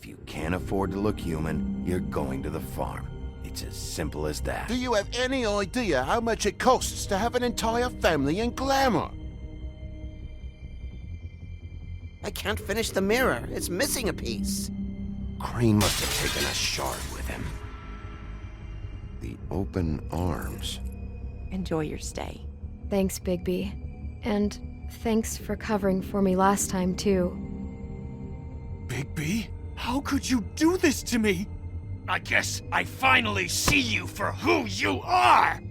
you can't afford to look human, you're going to the farm. It's as simple as that. Do you have any idea how much it costs to have an entire family in glamour? I can't finish the mirror. It's missing a piece. Crane must have taken a shard with him. The open arms. Enjoy your stay. Thanks, Bigby. And thanks for covering for me last time, too. Bigby? How could you do this to me? I guess I finally see you for who you are!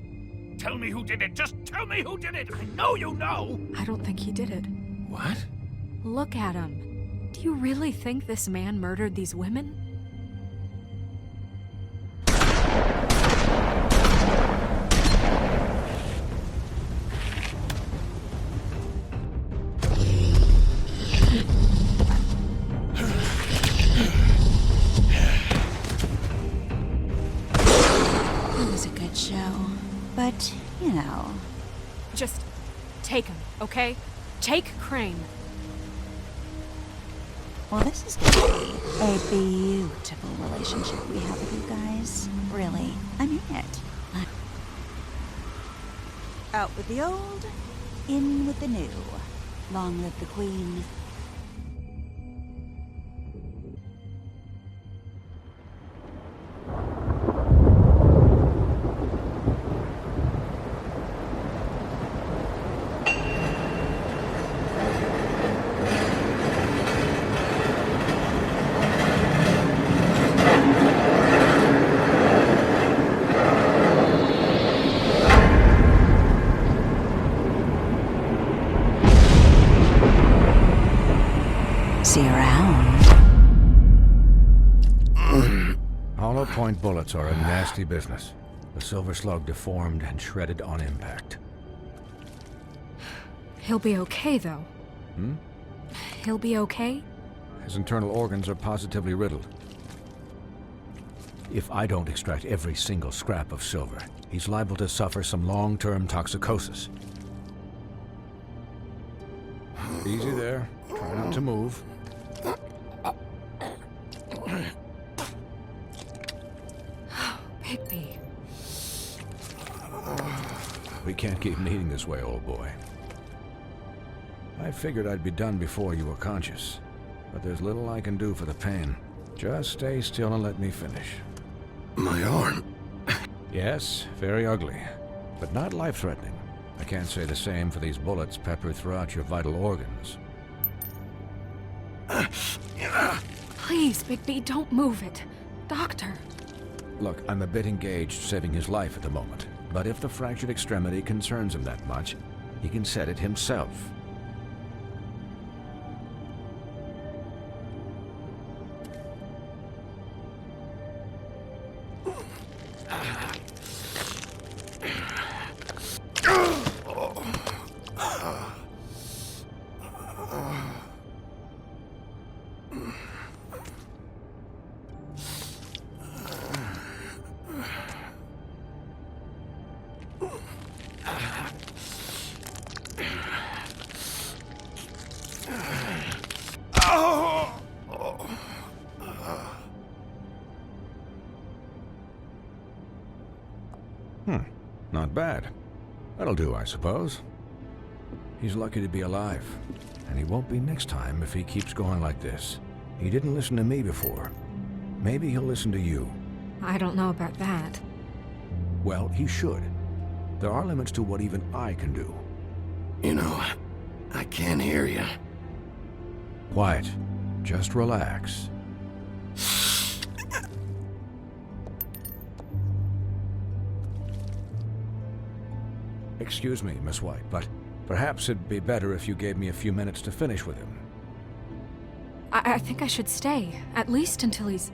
Tell me who did it! Just tell me who did it! I know you know! I don't think he did it. What? Look at him. Do you really think this man murdered these women? It was a good show, but, you know. Just take him, okay? Take Crane. Well, this is gonna be a beautiful relationship we have with you guys. Really, I mean it. Out with the old, in with the new. Long live the Queen. See you around. Hollow point bullets are a nasty business. The silver slug deformed and shredded on impact. He'll be okay, though. He'll be okay? His internal organs are positively riddled. If I don't extract every single scrap of silver, he's liable to suffer some long-term toxicosis. Easy there. Try not to move. Bigby. We can't keep meeting this way, old boy. I figured I'd be done before you were conscious, but there's little I can do for the pain. Just stay still and let me finish. My arm. Yes, very ugly, but not life-threatening. I can't say the same for these bullets peppered throughout your vital organs. Please, Bigby, don't move it. Doctor. Look, I'm a bit engaged saving his life at the moment, but if the fractured extremity concerns him that much, he can set it himself. Not bad. That'll do, I suppose. He's lucky to be alive, and he won't be next time if he keeps going like this. He didn't listen to me before. Maybe he'll listen to you. I don't know about that. Well, he should. There are limits to what even I can do. You know, I can't hear you. Quiet. Just relax. Excuse me, Miss White, but perhaps it'd be better if you gave me a few minutes to finish with him. I think I should stay, at least until he's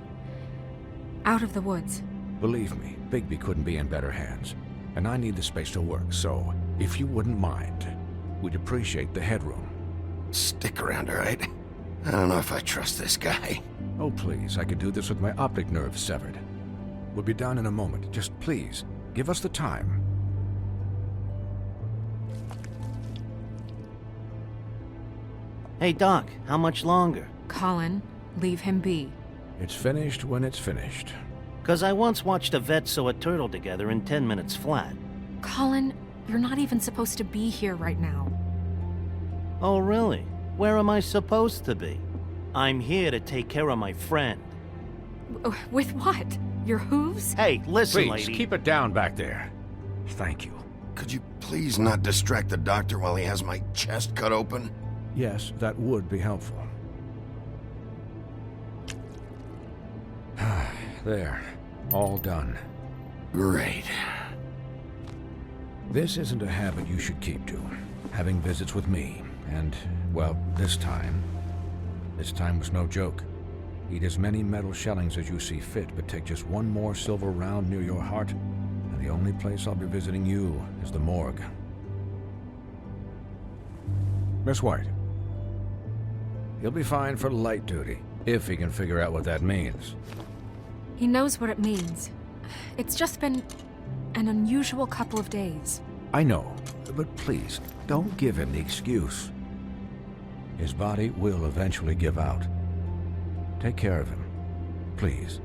out of the woods. Believe me, Bigby couldn't be in better hands, and I need the space to work, so if you wouldn't mind, we'd appreciate the headroom. Stick around, all right? I don't know if I trust this guy. Oh, please, I could do this with my optic nerve severed. We'll be done in a moment. Just please, give us the time. Hey, Doc, how much longer? Colin, leave him be. It's finished when it's finished. 'Cause I once watched a vet sew a turtle together in 10 minutes flat. Colin, you're not even supposed to be here right now. Oh, really? Where am I supposed to be? I'm here to take care of my friend. With what? Your hooves? Hey, listen, Please, lady. keep it down back there. Thank you. Could you please not distract the doctor while he has my chest cut open? Yes, that would be helpful. There. All done. Great. This isn't a habit you should keep to. Having visits with me. And, well, this time was no joke. Eat as many metal shellings as you see fit, but take just one more silver round near your heart, and the only place I'll be visiting you is the morgue. Miss White. He'll be fine for light duty, if he can figure out what that means. He knows what it means. It's just been an unusual couple of days. I know, but please, don't give him the excuse. His body will eventually give out. Take care of him, please.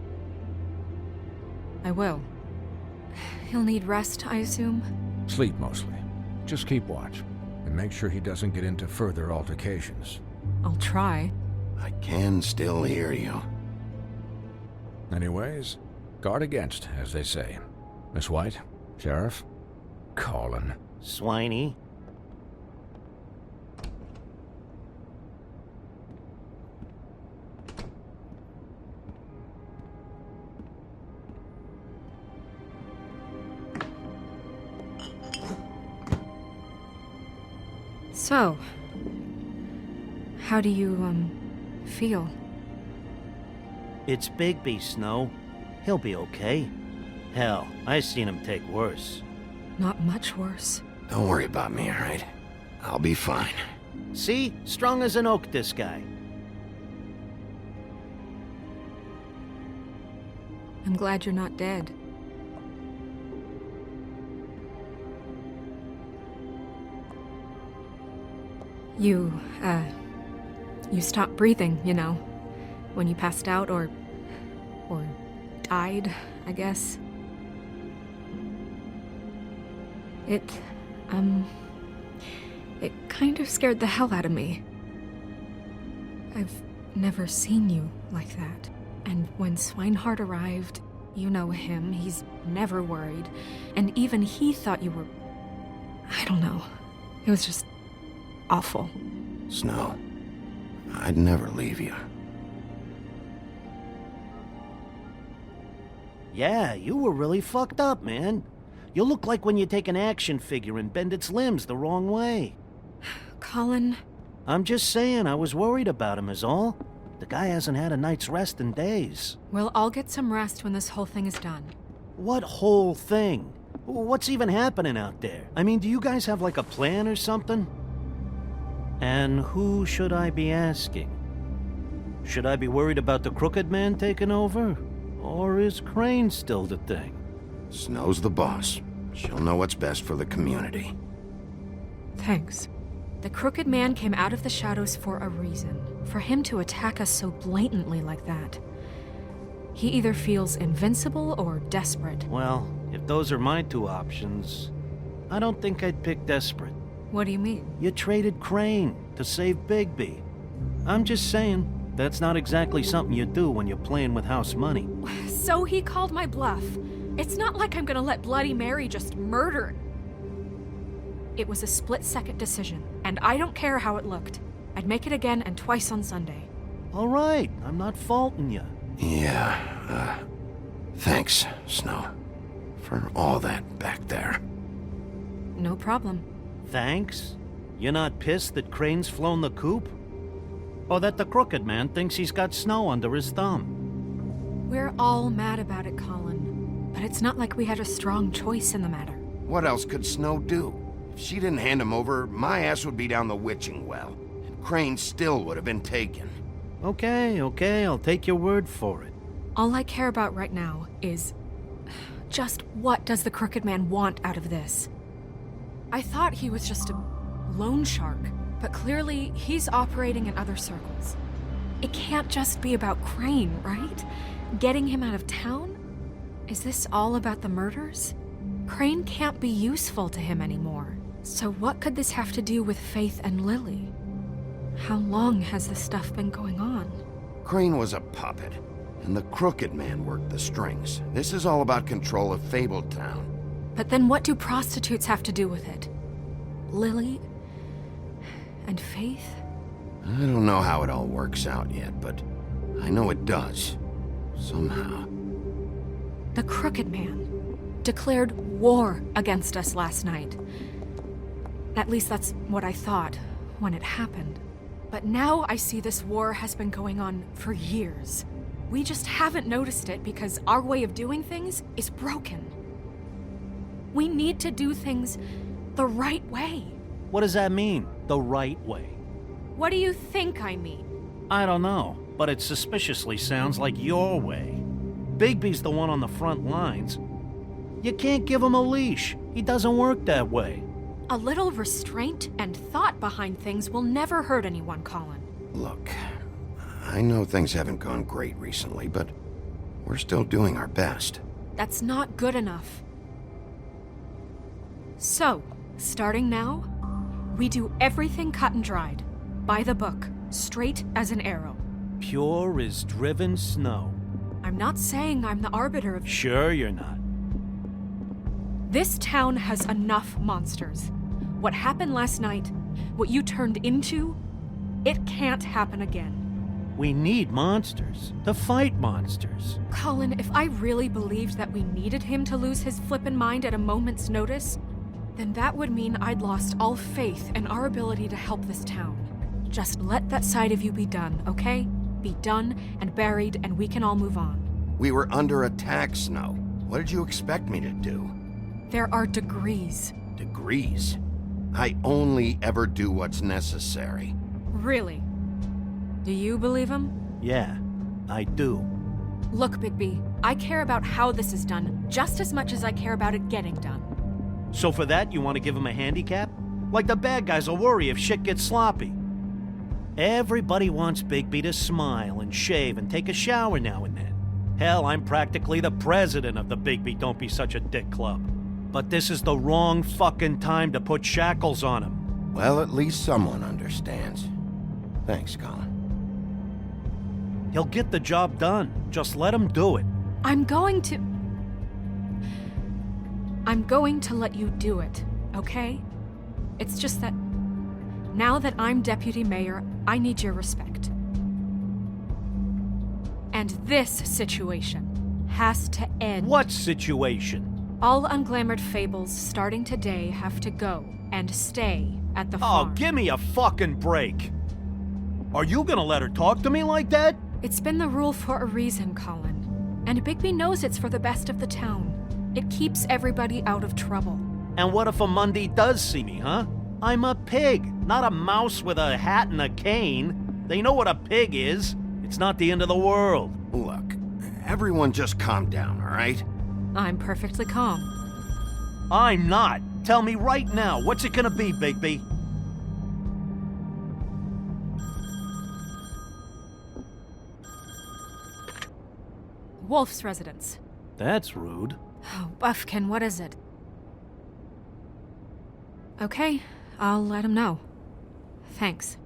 I will. He'll need rest, I assume? Sleep mostly. Just keep watch, and make sure he doesn't get into further altercations. I'll try. I can still hear you. Anyways, guard against, as they say. Miss White, Sheriff, Colin. Swiney. So, how do you, feel? It's Bigby, Snow. He'll be okay. Hell, I seen him take worse. Not much worse. Don't worry about me, all right? I'll be fine. See? Strong as an oak, this guy. I'm glad you're not dead. You stopped breathing, you know, when you passed out or died, I guess. It kind of scared the hell out of me. I've never seen you like that. And when Swinehart arrived, you know him, he's never worried. And even he thought you were... I don't know. It was just awful. Snow, I'd never leave you. Yeah, you were really fucked up, man. You look like when you take an action figure and bend its limbs the wrong way. Colin... I'm just saying, I was worried about him is all. The guy hasn't had a night's rest in days. Well, I'll get some rest when this whole thing is done. What whole thing? What's even happening out there? I mean, do you guys have like a plan or something? And who should I be asking? Should I be worried about the Crooked Man taking over? Or is Crane still the thing? Snow's the boss. She'll know what's best for the community. Thanks. The Crooked Man came out of the shadows for a reason. For him to attack us so blatantly like that. He either feels invincible or desperate. Well, if those are my two options, I don't think I'd pick desperate. What do you mean? You traded Crane to save Bigby. I'm just saying, that's not exactly something you do when you're playing with house money. So he called my bluff. It's not like I'm gonna let Bloody Mary just murder. It was a split-second decision, and I don't care how it looked. I'd make it again and twice on Sunday. All right, I'm not faulting you. Yeah, thanks, Snow, for all that back there. No problem. Thanks? You're not pissed that Crane's flown the coop? Or that the Crooked Man thinks he's got Snow under his thumb? We're all mad about it, Colin. But it's not like we had a strong choice in the matter. What else could Snow do? If she didn't hand him over, my ass would be down the witching well. And Crane still would have been taken. Okay, I'll take your word for it. All I care about right now is... just what does the Crooked Man want out of this? I thought he was just a loan shark, but clearly he's operating in other circles. It can't just be about Crane, right? Getting him out of town? Is this all about the murders? Crane can't be useful to him anymore. So what could this have to do with Faith and Lily? How long has this stuff been going on? Crane was a puppet, and the Crooked Man worked the strings. This is all about control of Fabletown. But then what do prostitutes have to do with it? Lily? And Faith? I don't know how it all works out yet, but I know it does. Somehow. The Crooked Man declared war against us last night. At least that's what I thought when it happened. But now I see this war has been going on for years. We just haven't noticed it because our way of doing things is broken. We need to do things the right way. What does that mean, the right way? What do you think I mean? I don't know, but it suspiciously sounds like your way. Bigby's the one on the front lines. You can't give him a leash. He doesn't work that way. A little restraint and thought behind things will never hurt anyone, Colin. Look, I know things haven't gone great recently, but we're still doing our best. That's not good enough. So, starting now, we do everything cut and dried. By the book, straight as an arrow. Pure as driven snow. I'm not saying I'm the arbiter of... Sure you're not. This town has enough monsters. What happened last night, what you turned into, it can't happen again. We need monsters to fight monsters. Colin, if I really believed that we needed him to lose his flippin' mind at a moment's notice, then that would mean I'd lost all faith in our ability to help this town. Just let that side of you be done, okay? Be done and buried, and we can all move on. We were under attack, Snow. What did you expect me to do? There are degrees. Degrees? I only ever do what's necessary. Really? Do you believe him? Yeah, I do. Look, Bigby, I care about how this is done just as much as I care about it getting done. So for that, you want to give him a handicap? Like the bad guys will worry if shit gets sloppy. Everybody wants Bigby to smile and shave and take a shower now and then. Hell, I'm practically the president of the Bigby Don't Be Such a Dick Club. But this is the wrong fucking time to put shackles on him. Well, at least someone understands. Thanks, Colin. He'll get the job done. Just let him do it. I'm going to let you do it, okay? It's just that now that I'm deputy mayor, I need your respect. And this situation has to end. What situation? All unglamored fables starting today have to go and stay at the farm. Oh, give me a fucking break. Are you gonna let her talk to me like that? It's been the rule for a reason, Colin. And Bigby knows it's for the best of the town. It keeps everybody out of trouble. And what if a Monday does see me, huh? I'm a pig, not a mouse with a hat and a cane. They know what a pig is. It's not the end of the world. Look, everyone just calm down, all right? I'm perfectly calm. I'm not. Tell me right now, what's it gonna be, Bigby? Wolf's residence. That's rude. Oh, Buffkin, what is it? Okay, I'll let him know. Thanks.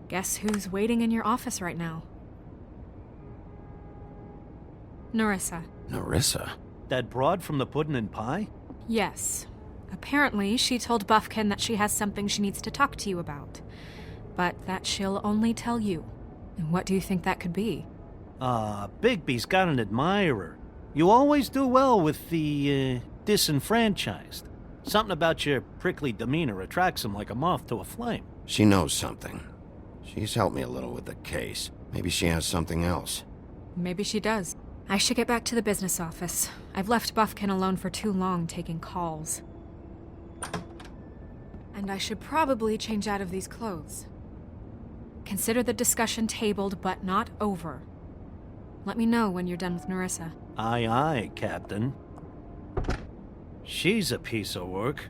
Guess who's waiting in your office right now? Narissa. Narissa? That broad from the Puddin' and Pie? Yes. Apparently, she told Buffkin that she has something she needs to talk to you about. But that she'll only tell you. And what do you think that could be? Bigby's got an admirer. You always do well with the, disenfranchised. Something about your prickly demeanor attracts him like a moth to a flame. She knows something. She's helped me a little with the case. Maybe she has something else. Maybe she does. I should get back to the business office. I've left Buffkin alone for too long taking calls. And I should probably change out of these clothes. Consider the discussion tabled but not over. Let me know when you're done with Narissa. Aye, aye, Captain. She's a piece of work.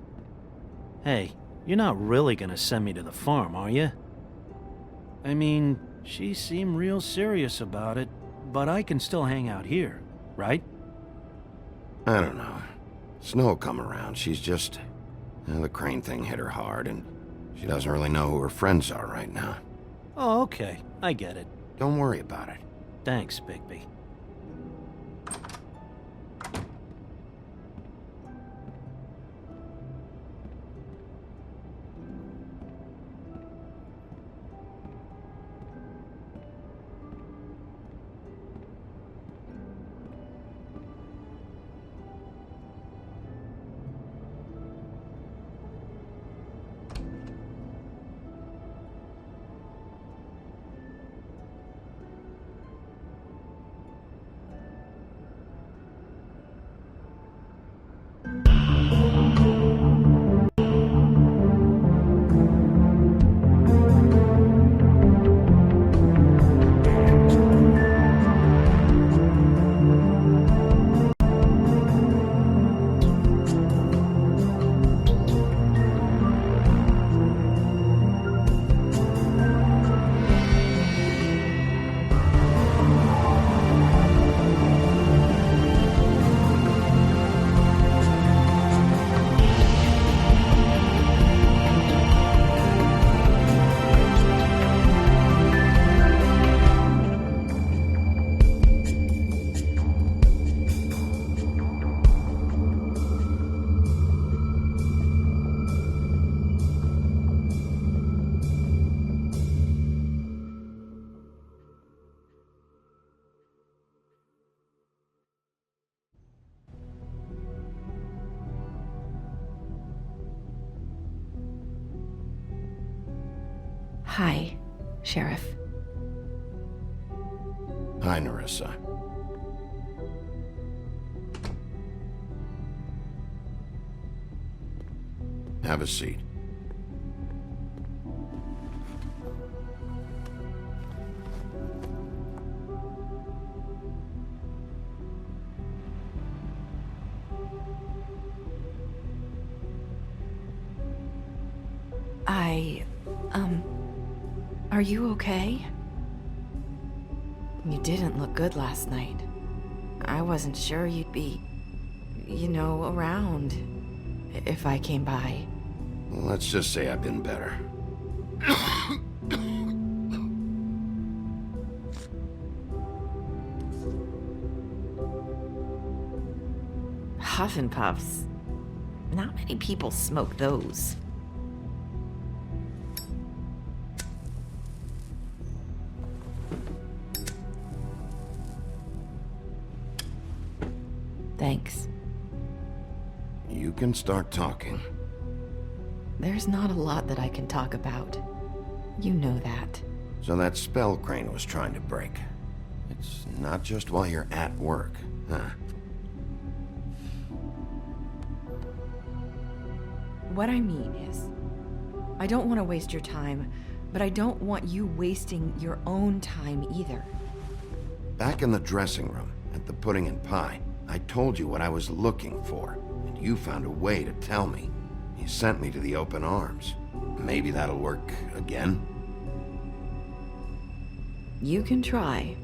Hey, you're not really gonna send me to the farm, are you? I mean, She seemed real serious about it, but I can still hang out here, right? I don't know. Snow come around, she's just... the Crane thing hit her hard, and she doesn't really know who her friends are right now. Oh, okay. I get it. Don't worry about it. Thanks, Bigby. Hi, Sheriff. Hi, Narissa. Have a seat. Are you okay? You didn't look good last night. I wasn't sure you'd be, around if I came by. Well, let's just say I've been better. Huff and Puffs. Not many people smoke those. Thanks. You can start talking. There's not a lot that I can talk about. You know that. So that spell Crane was trying to break. It's not just while you're at work, huh? What I mean is, I don't want to waste your time, but I don't want you wasting your own time either. Back in the dressing room, at the pudding and pie, I told you what I was looking for, and you found a way to tell me. You sent me to the open arms. Maybe that'll work again? You can try.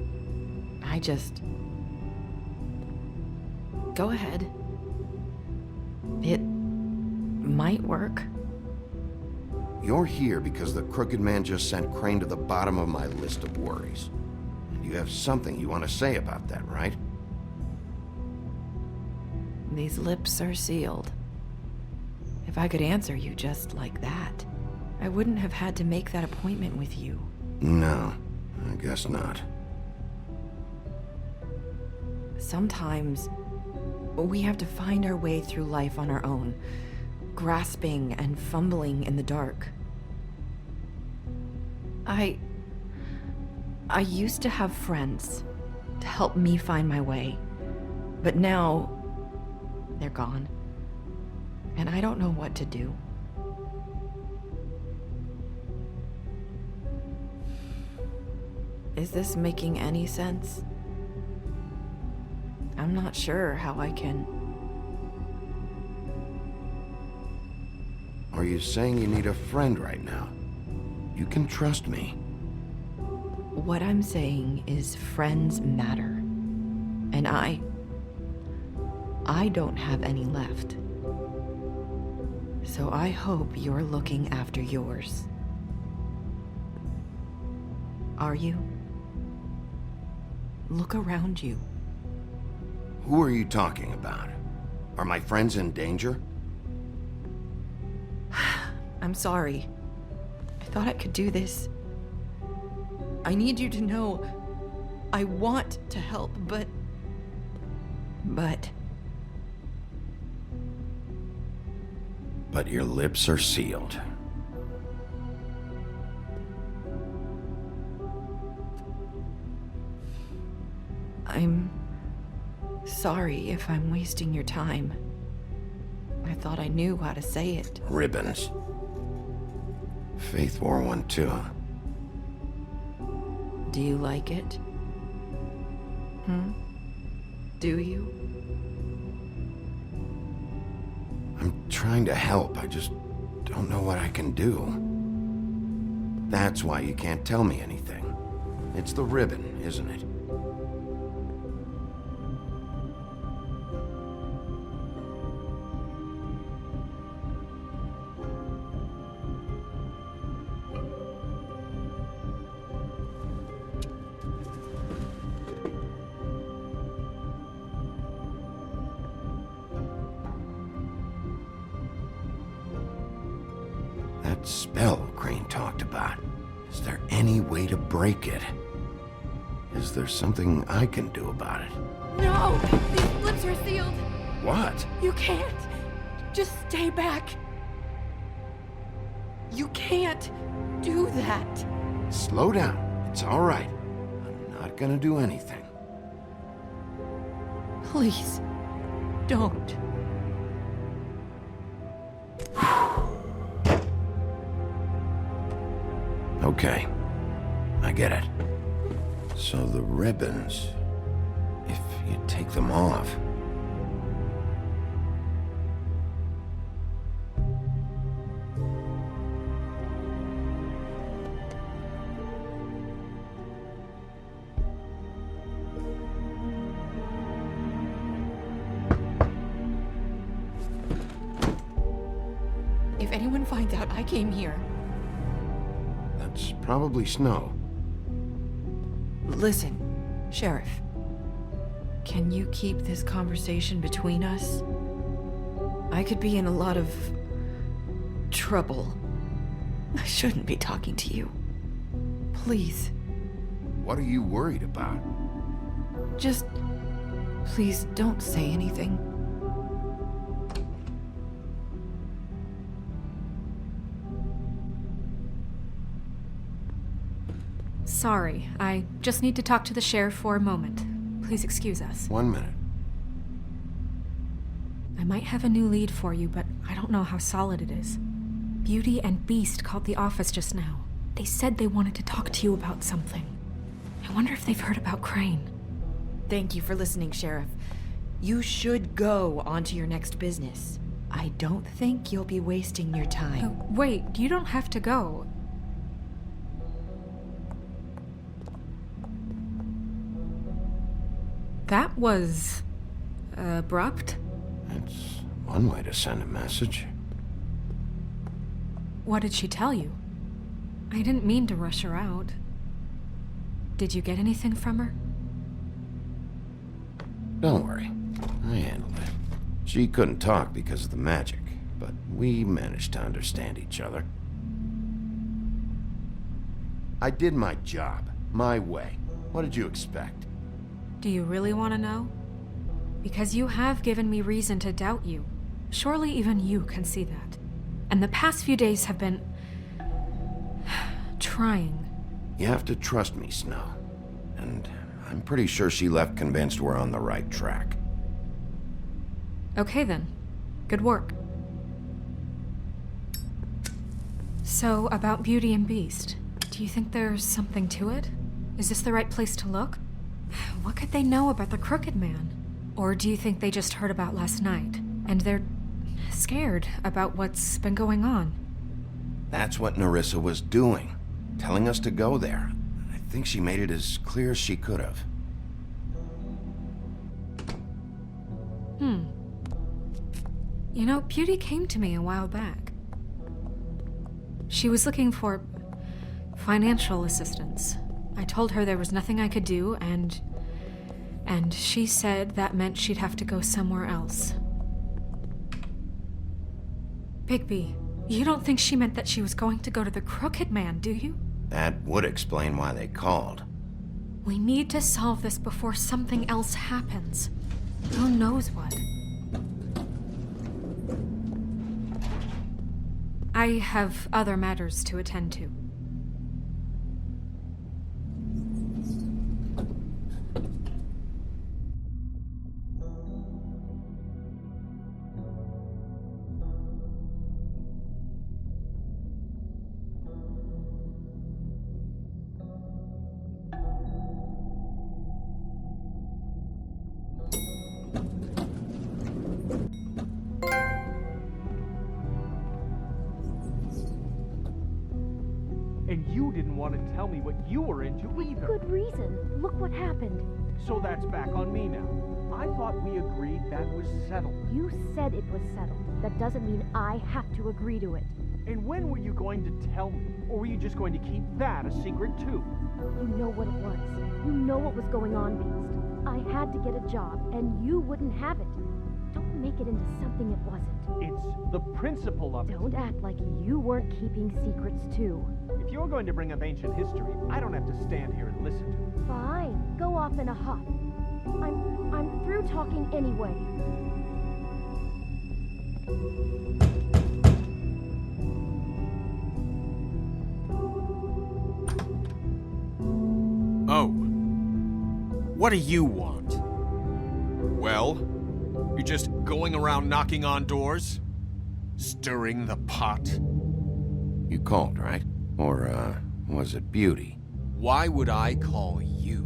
Go ahead. It might work. You're here because the Crooked Man just sent Crane to the bottom of my list of worries. And you have something you want to say about that, right? These lips are sealed. If I could answer you just like that, I wouldn't have had to make that appointment with you. No, I guess not. Sometimes we have to find our way through life on our own, grasping and fumbling in the dark. I used to have friends to help me find my way, but now they're gone, and I don't know what to do. Is this making any sense? I'm not sure how I can... Are you saying you need a friend right now? You can trust me. What I'm saying is friends matter. And I don't have any left. So I hope you're looking after yours. Are you? Look around you. Who are you talking about? Are my friends in danger? I'm sorry. I thought I could do this. I need you to know I want to help, but... But your lips are sealed. I'm sorry if I'm wasting your time. I thought I knew how to say it. Ribbons. Faith wore one too. Do you like it? Do you? I'm trying to help. I just don't know what I can do. That's why you can't tell me anything. It's the ribbon, isn't it? That spell Crane talked about. Is there any way to break it? Is there something I can do about it? No! These lips are sealed! What? You can't! Just stay back! You can't do that! Slow down. It's all right. I'm not gonna do anything. Please, don't. Okay. I get it. So the ribbons, if you take them off... If anyone finds out I came here... That's probably snow. Listen, Sheriff. Can you keep this conversation between us? I could be in a lot of... trouble. I shouldn't be talking to you. Please. What are you worried about? Just... please don't say anything. Sorry, I just need to talk to the sheriff for a moment. Please excuse us. 1 minute. I might have a new lead for you, but I don't know how solid it is. Beauty and Beast called the office just now. They said they wanted to talk to you about something. I wonder if they've heard about Crane. Thank you for listening, Sheriff. You should go on to your next business. I don't think you'll be wasting your time. Wait, you don't have to go. That was... abrupt? That's one way to send a message. What did she tell you? I didn't mean to rush her out. Did you get anything from her? Don't worry. I handled it. She couldn't talk because of the magic, but we managed to understand each other. I did my job, my way. What did you expect? Do you really want to know? Because you have given me reason to doubt you. Surely even you can see that. And the past few days have been... trying. You have to trust me, Snow. And I'm pretty sure she left convinced we're on the right track. Okay then. Good work. So, about Beauty and Beast, do you think there's something to it? Is this the right place to look? What could they know about the Crooked Man? Or do you think they just heard about last night, and they're scared about what's been going on? That's what Narissa was doing, telling us to go there. I think she made it as clear as she could have. You know, Beauty came to me a while back. She was looking for financial assistance. I told her there was nothing I could do, and she said that meant she'd have to go somewhere else. Bigby, you don't think she meant that she was going to go to the Crooked Man, do you? That would explain why they called. We need to solve this before something else happens. Who knows what? I have other matters to attend to. And you didn't want to tell me what you were into either. Good reason. Look what happened. So that's back on me now. I thought we agreed that was settled. You said it was settled. That doesn't mean I have to agree to it. And when were you going to tell me? Or were you just going to keep that a secret too? You know what it was. You know what was going on, Beast. I had to get a job, and you wouldn't have it. Don't make it into something it wasn't. It's the principle of it. Don't act like you weren't keeping secrets too. If you're going to bring up ancient history, I don't have to stand here and listen to it. Fine. Go off in a huff. I'm through talking anyway. Oh. What do you want? Well, you're just going around knocking on doors? Stirring the pot? You called, right? Or, was it Beauty? Why would I call you?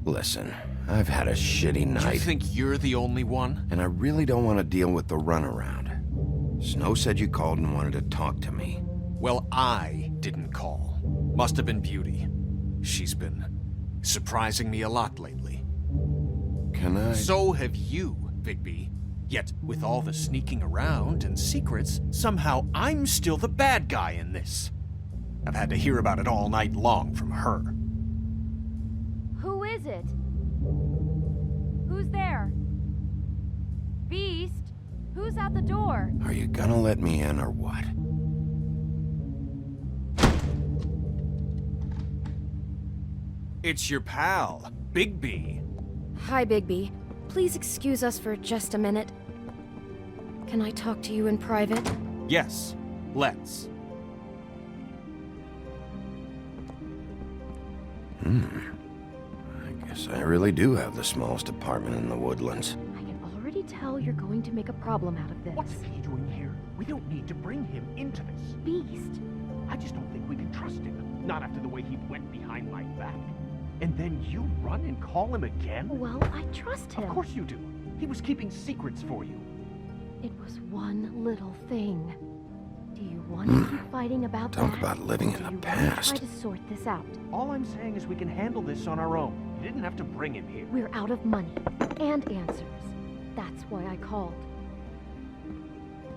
Listen, I've had a shitty night. You think you're the only one? And I really don't want to deal with the runaround. Snow said you called and wanted to talk to me. Well, I didn't call. Must have been Beauty. She's been surprising me a lot lately. Can I? So have you, Bigby. Yet, with all the sneaking around and secrets, somehow I'm still the bad guy in this. I've had to hear about it all night long from her. Who is it? Who's there? Beast? Who's out the door? Are you gonna let me in or what? It's your pal, Bigby. Hi, Bigby. Please excuse us for just a minute. Can I talk to you in private? Yes, let's. I guess I really do have the smallest apartment in the Woodlands. I can already tell you're going to make a problem out of this. What's he doing here? We don't need to bring him into this. Beast. I just don't think we can trust him. Not after the way he went behind my back. And then you run and call him again? Well, I trust him. Of course you do. He was keeping secrets for you. It was one little thing. Do you want to keep fighting about that? Talk about living in the past. Try to sort this out. All I'm saying is we can handle this on our own. You didn't have to bring him here. We're out of money and answers. That's why I called.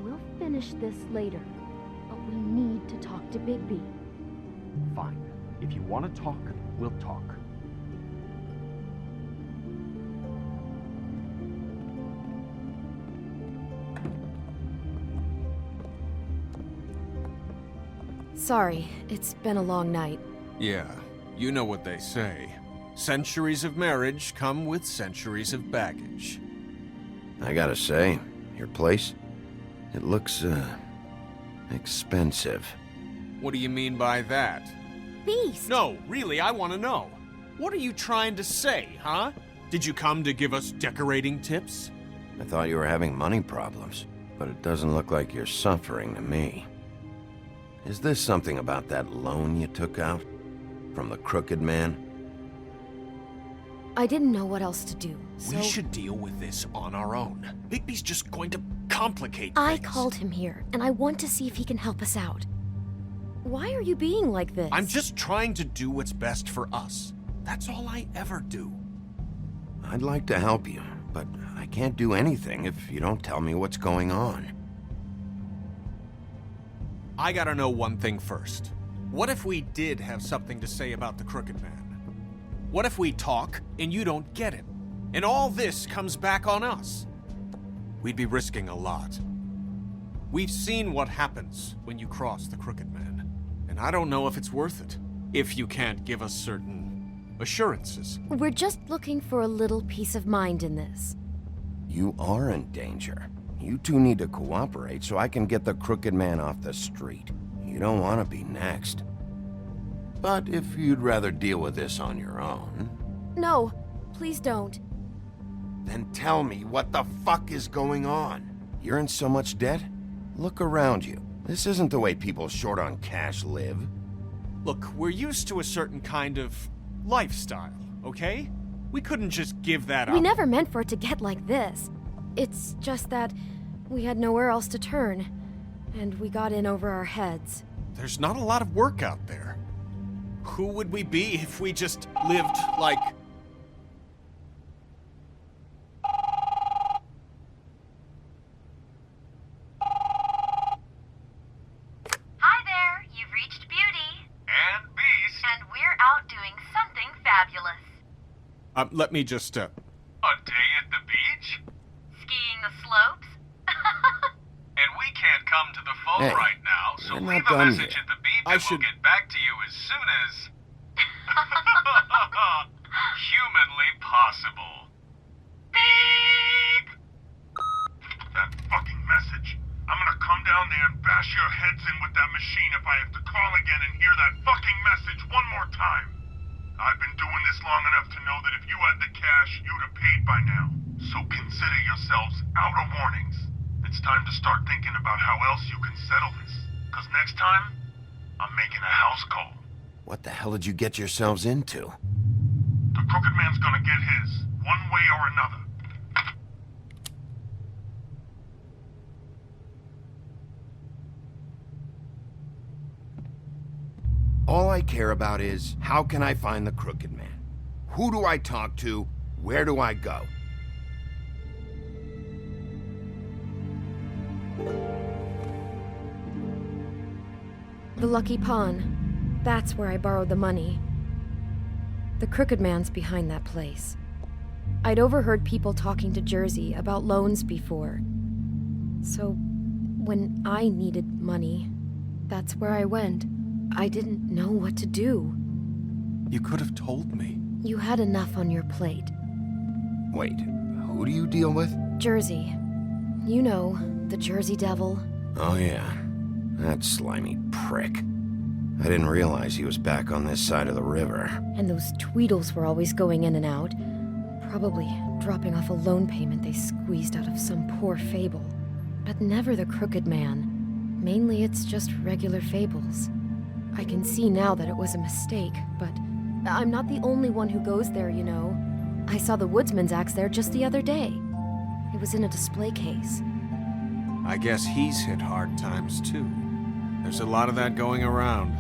We'll finish this later, but we need to talk to Bigby. Fine. If you want to talk, we'll talk. Sorry, it's been a long night. Yeah, you know what they say. Centuries of marriage come with centuries of baggage. I gotta say, your place, it looks, expensive. What do you mean by that? Beast! No, really, I want to know. What are you trying to say, huh? Did you come to give us decorating tips? I thought you were having money problems, but it doesn't look like you're suffering to me. Is this something about that loan you took out? From the Crooked Man? I didn't know what else to do, so... We should deal with this on our own. Bigby's just going to complicate I things. called him here, and I want to see if he can help us out. Why are you being like this? I'm just trying to do what's best for us. That's all I ever do. I'd like to help you, but I can't do anything if you don't tell me what's going on. I gotta know one thing first. What if we did have something to say about the Crooked Man? What if we talk and you don't get him? And all this comes back on us? We'd be risking a lot. We've seen what happens when you cross the Crooked Man, and I don't know if it's worth it, if you can't give us certain assurances. We're just looking for a little peace of mind in this. You are in danger. You two need to cooperate so I can get the Crooked Man off the street. You don't want to be next. But if you'd rather deal with this on your own... No, please don't. Then tell me what the fuck is going on. You're in so much debt? Look around you. This isn't the way people short on cash live. Look, we're used to a certain kind of lifestyle, okay? We couldn't just give that up. We never meant for it to get like this. It's just that we had nowhere else to turn, and we got in over our heads. There's not a lot of work out there. Who would we be if we just lived like... Hi there, you've reached Beauty. And Beast. And we're out doing something fabulous. Let me just, A day at the beach? Skiing the slopes. And we can't come to the phone Hey, right now, so we're leave not a done message yet. at the beep and we'll get back to you as soon as... humanly possible. Beep! That fucking message. I'm gonna come down there and bash your heads in with that machine if I have to call again and hear that fucking message one more time. I've been doing this long enough to know that if you had the cash, you'd have paid by now. So consider yourselves out of warnings. It's time to start thinking about how else you can settle this. Because next time, I'm making a house call. What the hell did you get yourselves into? The Crooked Man's gonna get his, one way or another. All I care about is, how can I find the Crooked Man? Who do I talk to? Where do I go? The Lucky Pawn. That's where I borrowed the money. The Crooked Man's behind that place. I'd overheard people talking to Jersey about loans before. So, when I needed money, that's where I went. I didn't know what to do. You could have told me. You had enough on your plate. Wait, who do you deal with? Jersey. You know, the Jersey Devil. Oh yeah, that slimy prick. I didn't realize he was back on this side of the river. And those Tweedles were always going in and out. Probably dropping off a loan payment they squeezed out of some poor fable. But never the Crooked Man. Mainly it's just regular fables. I can see now that it was a mistake, but I'm not the only one who goes there, you know. I saw the woodsman's axe there just the other day. It was in a display case. I guess he's hit hard times too. There's a lot of that going around.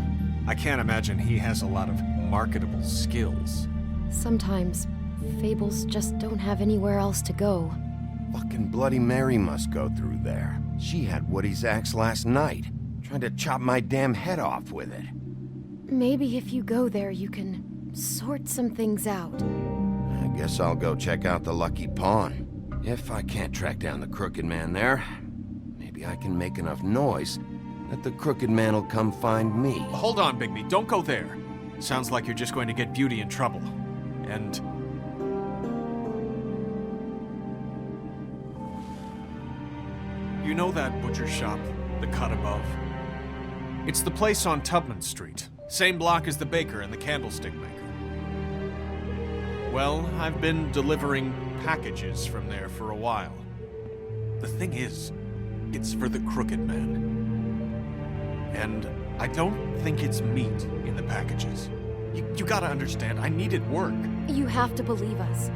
I can't imagine he has a lot of marketable skills. Sometimes, fables just don't have anywhere else to go. Fucking Bloody Mary must go through there. She had Woody's axe last night. Tried to chop my damn head off with it. Maybe if you go there, you can sort some things out. I guess I'll go check out the Lucky Pawn. If I can't track down the Crooked Man there, maybe I can make enough noise that the Crooked Man will come find me. Hold on, Bigby. Don't go there. Sounds like you're just going to get Beauty in trouble. And... you know that butcher shop, the cut above? It's the place on Tubman Street. Same block as the baker and the candlestick maker. Well, I've been delivering packages from there for a while. The thing is, it's for the Crooked Man. And I don't think it's meat in the packages. You gotta understand, I needed work. You have to believe us.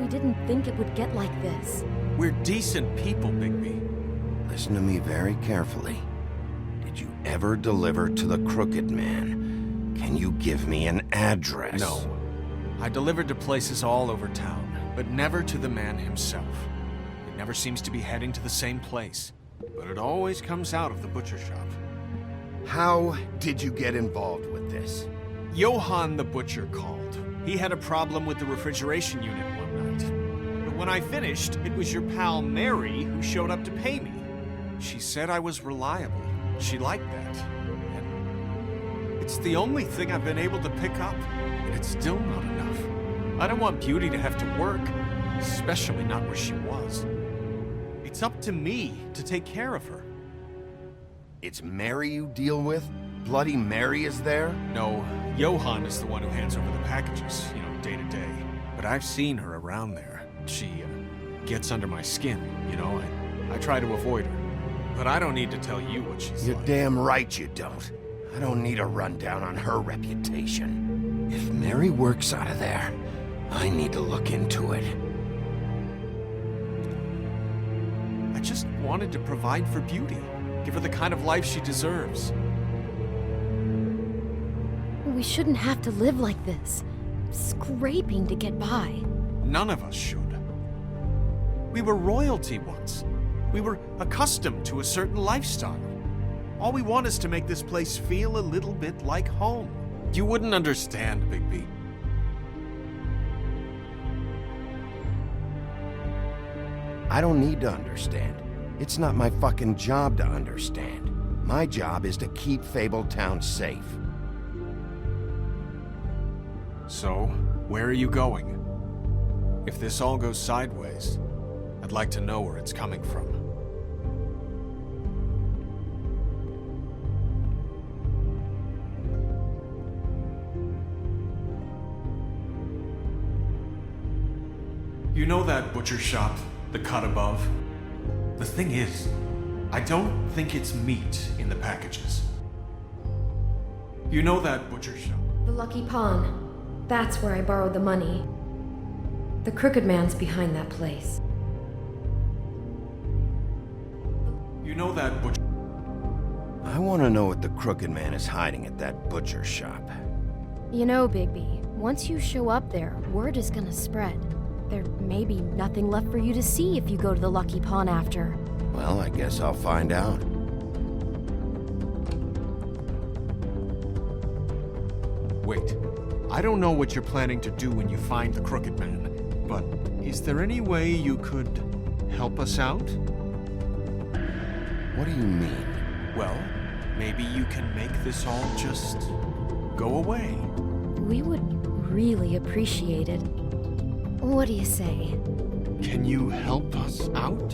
We didn't think it would get like this. We're decent people, Bigby. Listen to me very carefully. Did you ever deliver to the Crooked Man? Can you give me an address? No. I delivered to places all over town, but never to the man himself. It never seems to be heading to the same place, but it always comes out of the butcher shop. How did you get involved with this? Johann the butcher called. He had a problem with the refrigeration unit one night. But when I finished, it was your pal Mary who showed up to pay me. She said I was reliable. She liked that. And it's the only thing I've been able to pick up, but it's still not enough. I don't want Beauty to have to work, especially not where she was. It's up to me to take care of her. It's Mary you deal with? Bloody Mary is there? No, Johann is the one who hands over the packages, day to day. But I've seen her around there. She gets under my skin, I try to avoid her. But I don't need to tell you what she's You're like. damn right you don't. I don't need a rundown on her reputation. If Mary works out of there, I need to look into it. I just wanted to provide for Beauty. Give her the kind of life she deserves. We shouldn't have to live like this, scraping to get by. None of us should. We were royalty once. We were accustomed to a certain lifestyle. All we want is to make this place feel a little bit like home. You wouldn't understand, Bigby. I don't need to understand. It's not my fucking job to understand. My job is to keep Fabletown safe. So, where are you going? If this all goes sideways, I'd like to know where it's coming from. You know that butcher shop, the cut above? The thing is, I don't think it's meat in the packages. You know that butcher shop? The Lucky Pawn. That's where I borrowed the money. The Crooked Man's behind that place. You know that butcher... I want to know what the Crooked Man is hiding at that butcher shop. You know, Bigby, once you show up there, word is gonna spread. There may be nothing left for you to see if you go to the Lucky Pawn after. Well, I guess I'll find out. Wait. I don't know what you're planning to do when you find the Crooked Man, but is there any way you could help us out? What do you mean? Well, maybe you can make this all just go away. We would really appreciate it. What do you say? Can you help us out?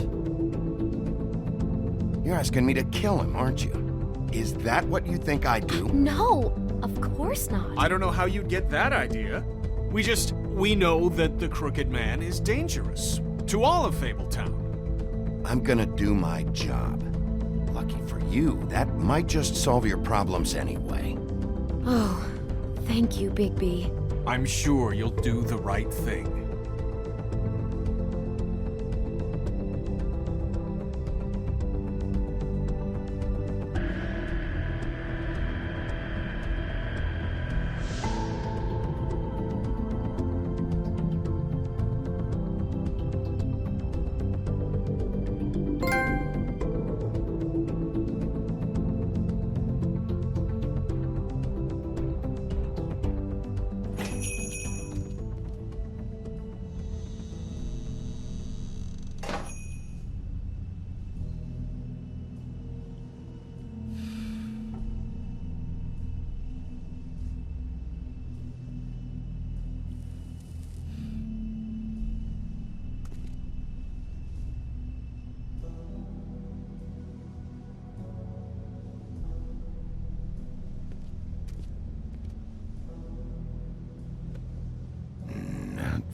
You're asking me to kill him, aren't you? Is that what you think I do? No, of course not. I don't know how you'd get that idea. We know that the Crooked Man is dangerous to all of Fabletown. I'm gonna do my job. Lucky for you, that might just solve your problems anyway. Oh, thank you, Bigby. I'm sure you'll do the right thing.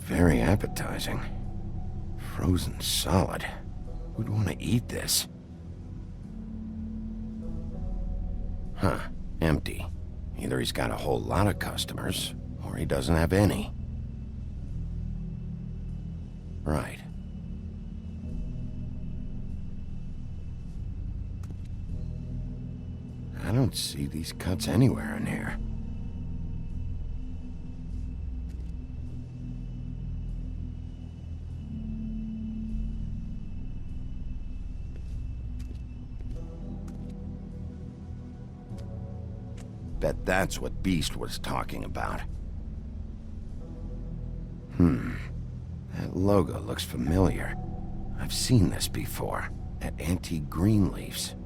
Very appetizing. Frozen solid. Who'd want to eat this? Huh. Empty. Either he's got a whole lot of customers, or he doesn't have any. Right. I don't these cuts anywhere in here. Bet that's what Beast was talking about. That logo looks familiar. I've seen this before, at Antique Greenleaf's.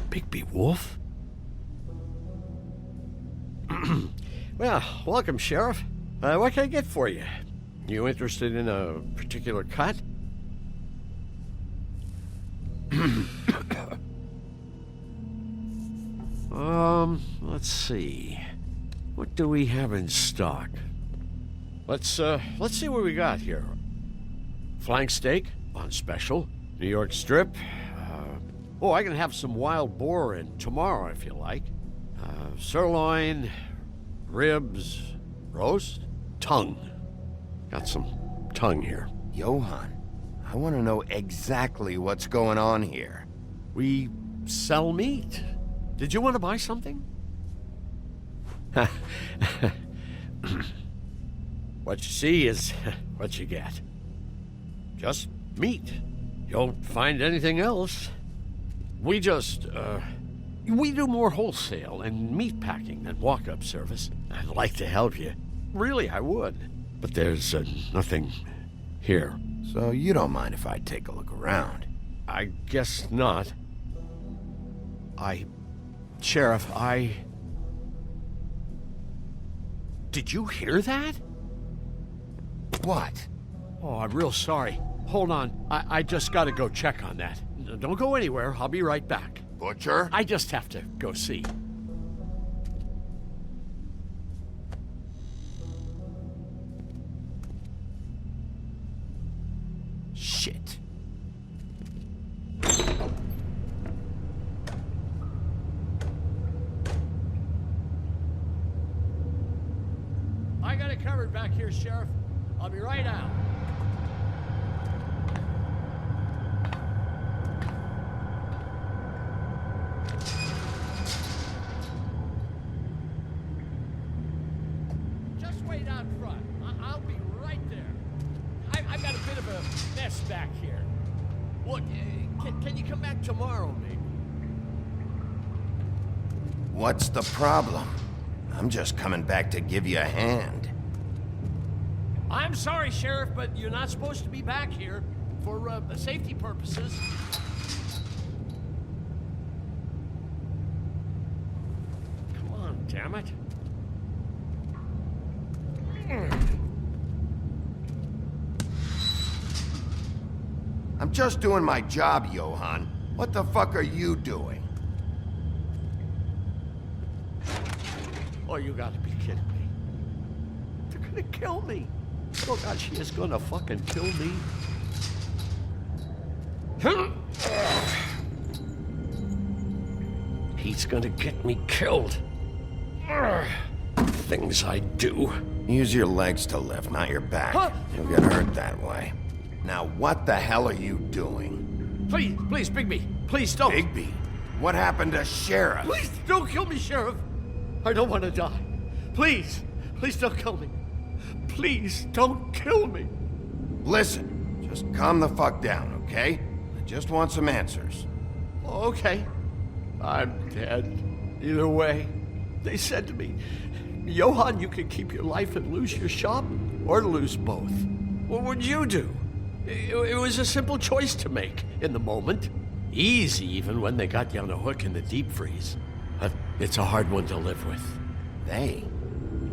Bigby Wolf? Well, welcome, Sheriff. What can I get for you? You interested in a particular cut? Let's see. What do we have in stock? Let's see what we got here. Flank steak on special. New York strip. Oh, I can have some wild boar in tomorrow if you like. Sirloin, ribs, roast, tongue. Got some tongue here. Johann, I want to know exactly what's going on here. We sell meat. Did you want to buy something? What you see is what you get. Just meat. You don't find anything else. We do more wholesale and meat packing than walk-up service. I'd like to help you. Really, I would. But there's nothing here. So you don't mind if I take a look around? I guess not. Sheriff, Did you hear that? What? Oh, I'm real sorry. Hold on. I just gotta go check on that. Don't go anywhere. I'll be right back. Butcher? I just have to go see. Shit. I got it covered back here, Sheriff. I'll be right out. Just wait out front. I'll be right there. I've got a bit of a mess back here. Look, can you come back tomorrow, maybe? What's the problem? I'm just coming back to give you a hand. I'm sorry, Sheriff, but you're not supposed to be back here for safety purposes. Come on, damn it. I'm just doing my job, Johann. What the fuck are you doing? Oh, you gotta be kidding me. They're gonna kill me. Oh, God, she is gonna fucking kill me. He's gonna get me killed. Things I do. Use your legs to lift, not your back. Huh? You'll get hurt that way. Now, what the hell are you doing? Please, Bigby. Please don't. Bigby? What happened to Sheriff? Please don't kill me, Sheriff. I don't want to die. Please don't kill me. Please don't kill me. Listen, just calm the fuck down, okay? I just want some answers. Okay. I'm dead. Either way. They said to me, Johann, you can keep your life and lose your shop, or lose both. What would you do? It was a simple choice to make in the moment. Easy even when they got you on a hook in the deep freeze. But it's a hard one to live with. They?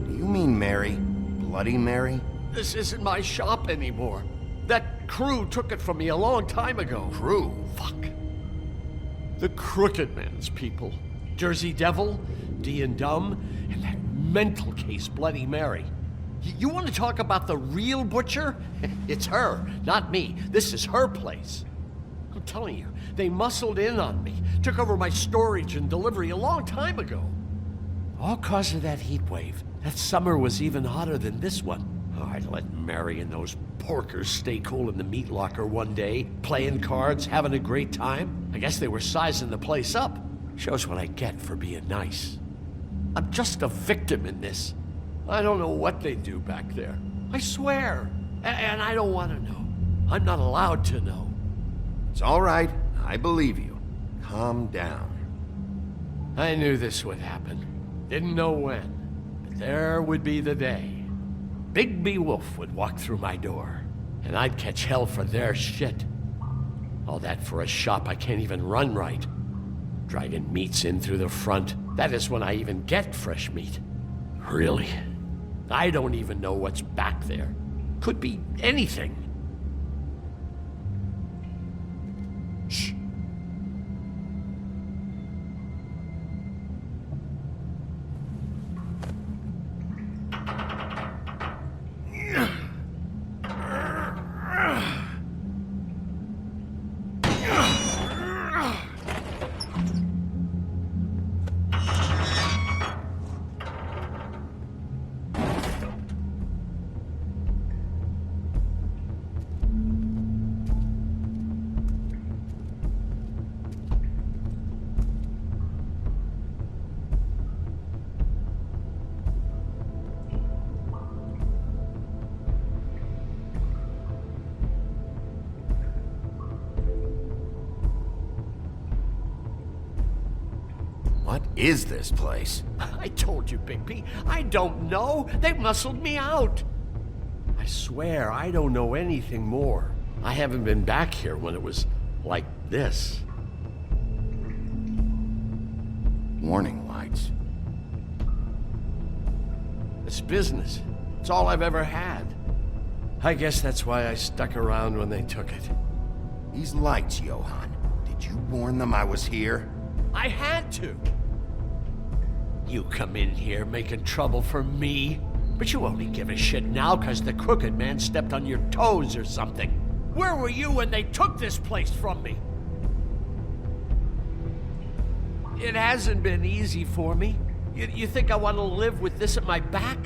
Do you mean Mary? Bloody Mary? This isn't my shop anymore. That crew took it from me a long time ago. Crew? Fuck. The Crooked Man's people. Jersey Devil, D and Dumb, and that mental case Bloody Mary. You want to talk about the real butcher? It's her, not me. This is her place. I'm telling you, they muscled in on me, took over my storage and delivery a long time ago. All cause of that heat wave. That summer was even hotter than this one. Oh, I'd let Mary and those porkers stay cool in the meat locker one day, playing cards, having a great time. I guess they were sizing the place up. Shows what I get for being nice. I'm just a victim in this. I don't know what they do back there. I swear. And I don't want to know. I'm not allowed to know. It's all right. I believe you. Calm down. I knew this would happen. Didn't know when. But there would be the day. Big B Wolf would walk through my door, and I'd catch hell for their shit. All that for a shop I can't even run right. Dragging meats in through the front. That is when I even get fresh meat. Really? I don't even know what's back there. Could be anything. Shh. What is this place? I told you, Big P. I don't know. They muscled me out. I swear, I don't know anything more. I haven't been back here when it was like this. Warning lights. It's business. It's all I've ever had. I guess that's why I stuck around when they took it. These lights, Johann. Did you warn them I was here? I had to. You come in here making trouble for me, but you only give a shit now because the crooked man stepped on your toes or something. Where were you when they took this place from me? It hasn't been easy for me. You think I want to live with this at my back?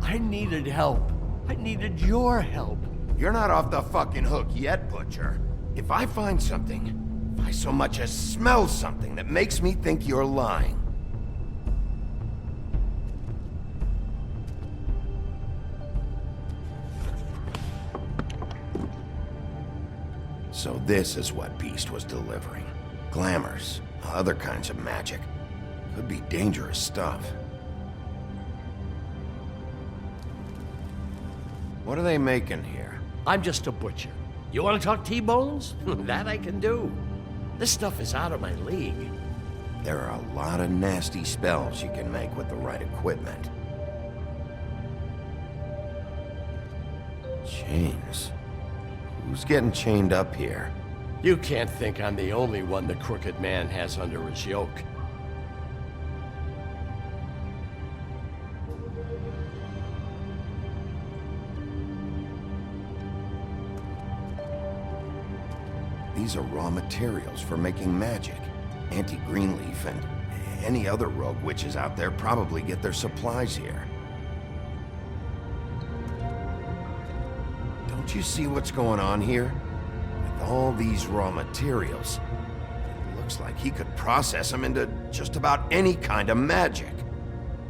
I needed help. I needed your help. You're not off the fucking hook yet, Butcher. If I find something, if I so much as smell something that makes me think you're lying. So this is what Beast was delivering. Glamours, other kinds of magic. Could be dangerous stuff. What are they making here? I'm just a butcher. You want to talk T-bones? That I can do. This stuff is out of my league. There are a lot of nasty spells you can make with the right equipment. Chains. Who's getting chained up here? You can't think I'm the only one the crooked man has under his yoke. These are raw materials for making magic. Auntie Greenleaf and any other rogue witches out there probably get their supplies here. Don't you see what's going on here? With all these raw materials, it looks like he could process them into just about any kind of magic.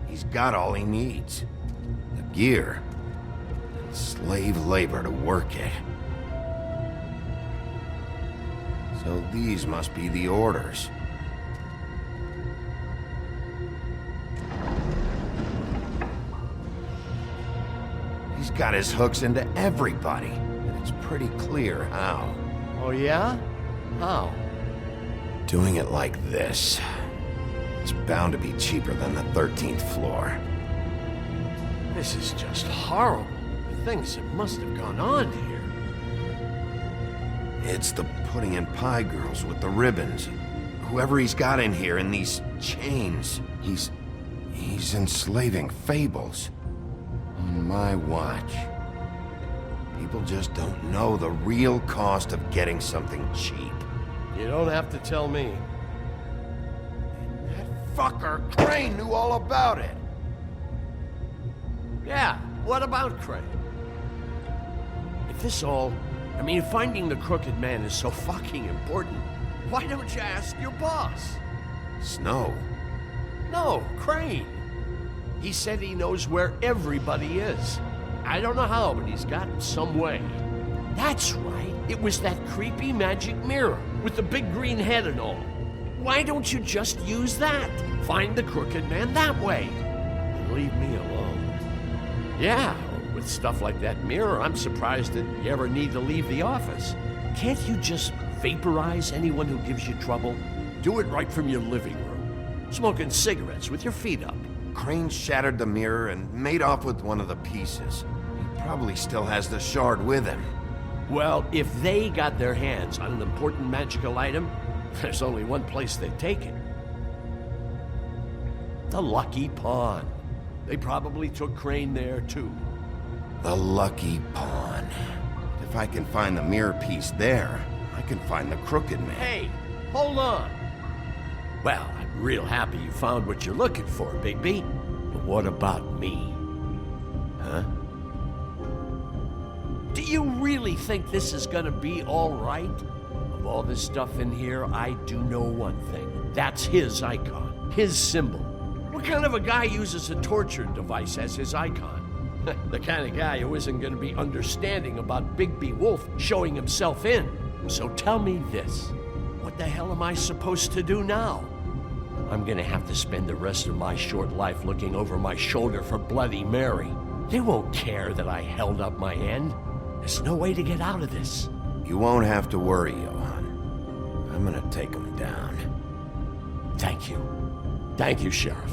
He's got all he needs. The gear, and slave labor to work it. So these must be the orders. He's got his hooks into everybody, and it's pretty clear how. Oh yeah? How? Doing it like this. It's bound to be cheaper than the 13th floor. This is just horrible. The things that must have gone on here. It's the pudding and pie girls with the ribbons. Whoever he's got in here in these chains, he's enslaving fables. On my watch. People just don't know the real cost of getting something cheap. You don't have to tell me. That fucker Crane knew all about it. Yeah, what about Craig? If this all... I mean, if finding the Crooked Man is so fucking important, why don't you ask your boss? Snow? No, Crane. He said he knows where everybody is. I don't know how, but he's got some way. That's right. It was that creepy magic mirror with the big green head and all. Why don't you just use that? Find the Crooked Man that way. And leave me alone. Yeah, with stuff like that mirror, I'm surprised that you ever need to leave the office. Can't you just vaporize anyone who gives you trouble? Do it right from your living room. Smoking cigarettes with your feet up. Crane shattered the mirror and made off with one of the pieces. He probably still has the shard with him. Well, if they got their hands on an important magical item, there's only one place they'd take it. The Lucky Pawn. They probably took Crane there, too. The Lucky Pawn. If I can find the mirror piece there, I can find the Crooked Man. Hey, hold on. Well, I'm real happy you found what you're looking for, Bigby. But what about me? Huh? Do you really think this is gonna be all right? Of all this stuff in here, I do know one thing. That's his icon, his symbol. What kind of a guy uses a torture device as his icon? The kind of guy who isn't gonna be understanding about Bigby Wolf showing himself in. So tell me this. What the hell am I supposed to do now? I'm gonna have to spend the rest of my short life looking over my shoulder for Bloody Mary. They won't care that I held up my end. There's no way to get out of this. You won't have to worry, Johan. I'm gonna take him down. Thank you. Thank you, Sheriff.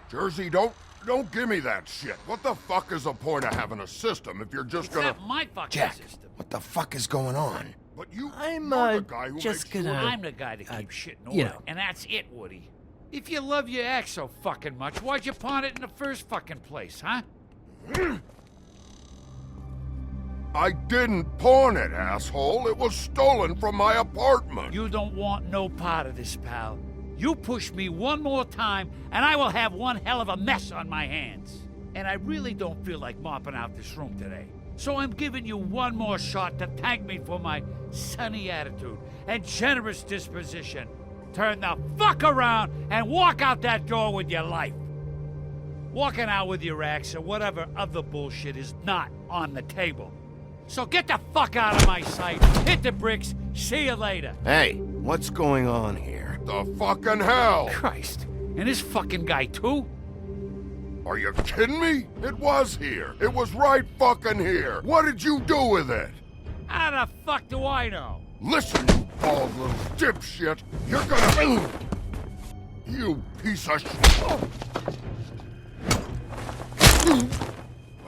Jersey, don't give me that shit. What the fuck is the point of having a system if you're just gonna... It's not my fucking Jack, system. what the fuck is going on? But you're the guy who just makes gonna... sure... I'm the guy to keep shit in you order. know. And that's it, Woody. If you love your ex so fucking much, why'd you pawn it in the first fucking place, huh? I didn't pawn it, asshole. It was stolen from my apartment. You don't want no part of this, pal. You push me one more time, and I will have one hell of a mess on my hands. And I really don't feel like mopping out this room today. So I'm giving you one more shot to thank me for my sunny attitude and generous disposition. Turn the fuck around and walk out that door with your life. Walking out with your ex or whatever other bullshit is not on the table. So get the fuck out of my sight, hit the bricks, see you later. Hey, what's going on here? The fucking hell! Christ, and this fucking guy too? Are you kidding me? It was here. It was right fucking here. What did you do with it? How the fuck do I know? Listen, you bald little dipshit. You're gonna... You piece of shit.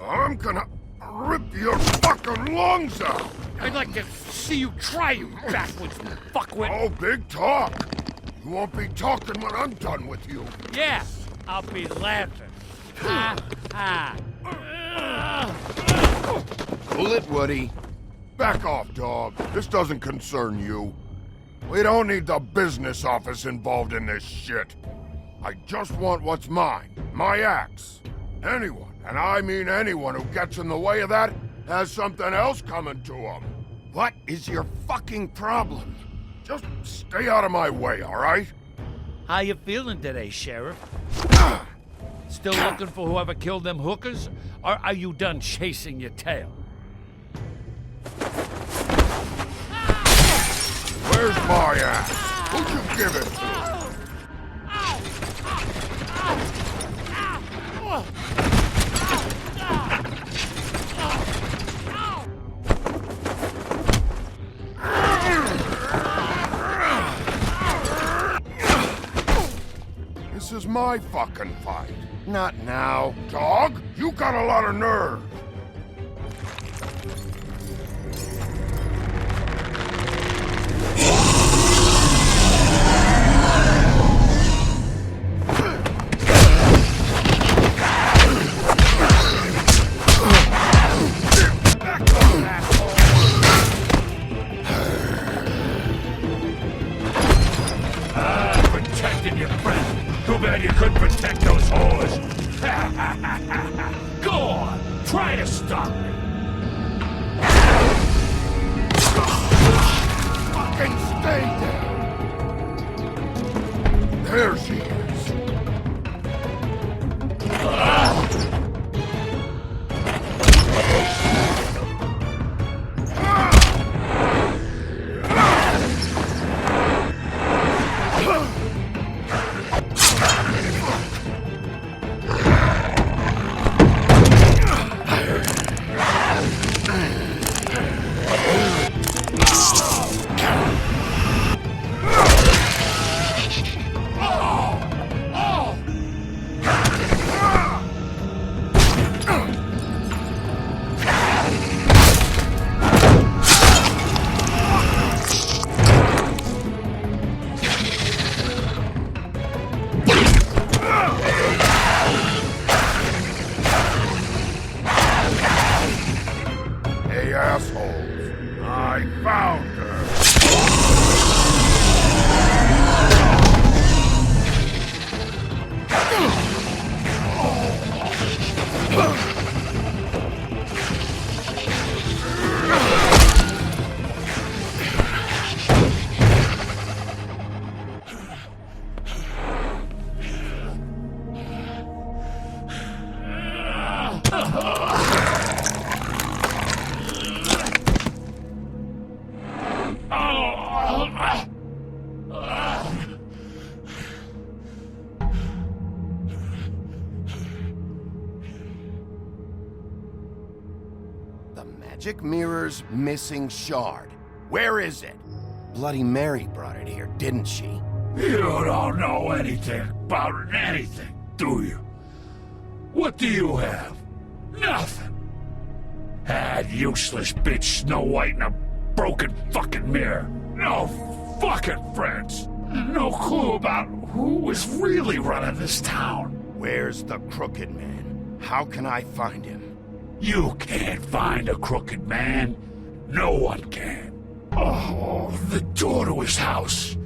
I'm gonna rip your fucking lungs out. I'd like to see you try, you backwoods fuckwit. Oh, big talk. You won't be talking when I'm done with you. Yeah, I'll be laughing. Ha ha. Pull it, Woody. Back off, dog. This doesn't concern you. We don't need the business office involved in this shit. I just want what's mine. My axe. Anyone, and I mean anyone who gets in the way of that, has something else coming to them. What is your fucking problem? Just stay out of my way, all right? How you feeling today, Sheriff? Ah! Still looking for whoever killed them hookers? Or are you done chasing your tail? Where's my ass? Who'd you give it to? This is my fucking fight. Not now. Dog, you got a lot of nerve. Protecting your friend. Too bad you couldn't protect those whores. Go on, try to stop me. Fucking stay there. There she is. Hey, assholes. I found her. The magic mirror's missing shard. Where is it? Bloody Mary brought it here, didn't she? You don't know anything about anything, do you? What do you have? Nothing. Had useless bitch Snow White in a broken fucking mirror. No fucking friends. No clue about who was really running this town. Where's the crooked man? How can I find him? You can't find a crooked man. No one can. Oh, the door to his house.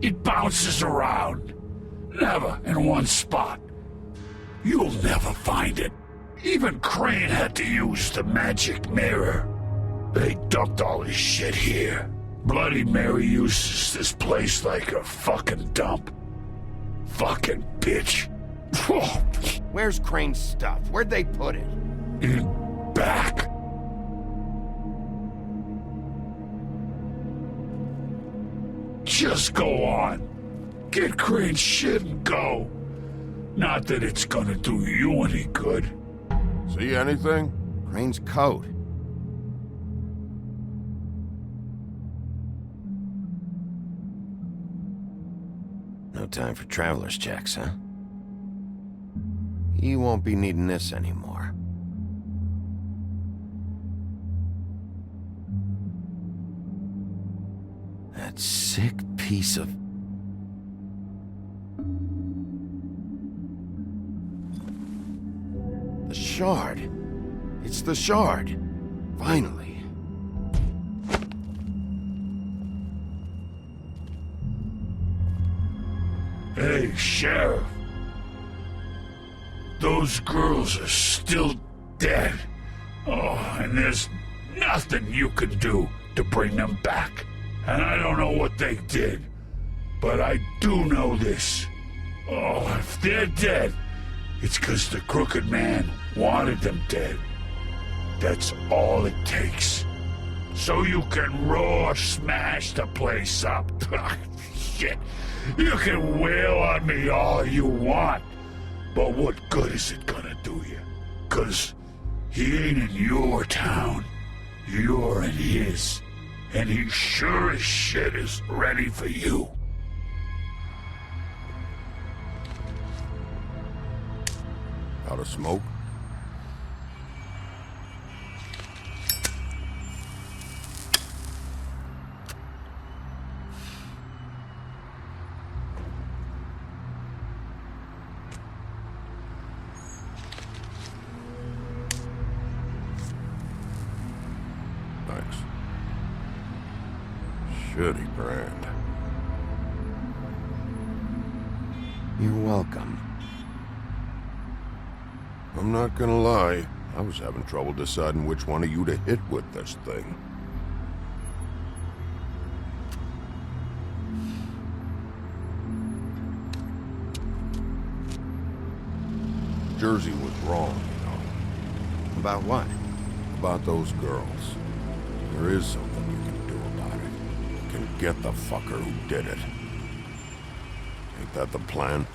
It bounces around. Never in one spot. You'll never find it. Even Crane had to use the magic mirror. They dumped all his shit here. Bloody Mary uses this place like a fucking dump. Fucking bitch. Where's Crane's stuff? Where'd they put it? In back. Just go on. Get Crane's shit and go. Not that it's gonna do you any good. See anything? Crane's coat. No time for traveler's checks, huh? You won't be needing this anymore. That sick piece of... The shard. It's the shard. Finally. Hey, Sheriff. Those girls are still dead. Oh, and there's nothing you can do to bring them back. And I don't know what they did, but I do know this. Oh, if they're dead, It's 'cause the Crooked Man wanted them dead. That's all it takes. So you can roar smash the place up. Shit. You can wail on me all you want. But what good is it gonna do you? 'Cause he ain't in your town. You're in his. And he sure as shit is ready for you. Out of smoke? Thanks. Shitty brand. You're welcome. I'm not gonna lie, I was having trouble deciding which one of you to hit with this thing. Jersey was wrong, you know. About what? About those girls. There is something you can do about it. You can get the fucker who did it. Ain't that the plan?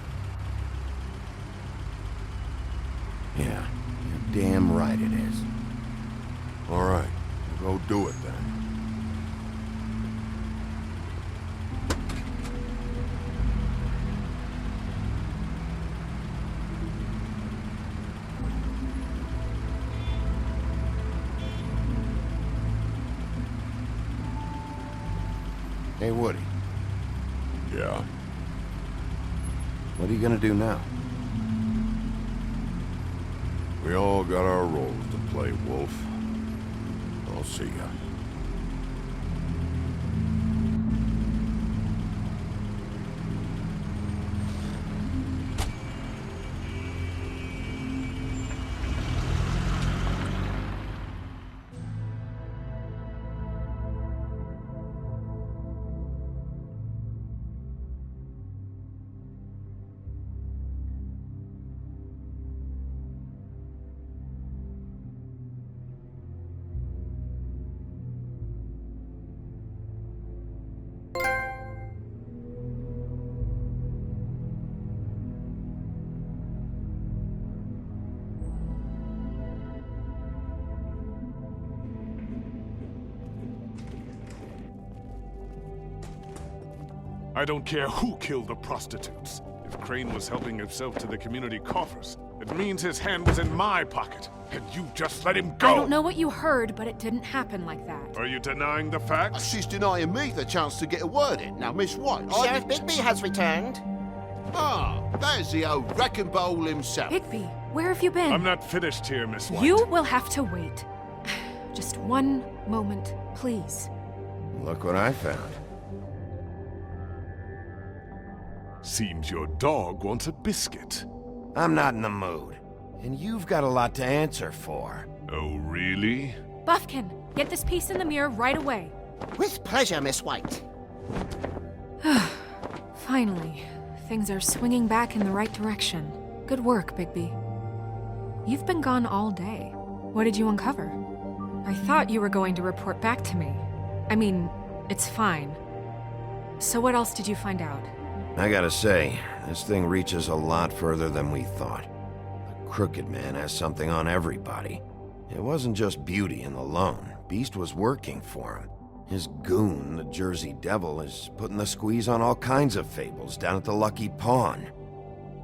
Yeah, you're damn right it is. All right, we'll go do it then. Hey, Woody. Yeah? What are you gonna do now? We all got our roles to play, Wolf. I'll see ya. I don't care who killed the prostitutes. If Crane was helping himself to the community coffers, it means his hand was in my pocket, and you just let him go! I don't know what you heard, but it didn't happen like that. Are you denying the facts? She's denying me the chance to get a word in. Now, Miss White, Sheriff Bigby has returned. Ah, there's the old wrecking bowl himself. Bigby, where have you been? I'm not finished here, Miss White. You will have to wait. Just one moment, please. Look what I found. Seems your dog wants a biscuit. I'm not in the mood. And you've got a lot to answer for. Oh, really? Buffkin, get this piece in the mirror right away. With pleasure, Miss White. Finally, things are swinging back in the right direction. Good work, Bigby. You've been gone all day. What did you uncover? I thought you were going to report back to me. I mean, it's fine. So what else did you find out? I gotta say, this thing reaches a lot further than we thought. The Crooked Man has something on everybody. It wasn't just Beauty and the Lone. Beast was working for him. His goon, the Jersey Devil, is putting the squeeze on all kinds of fables down at the Lucky Pawn.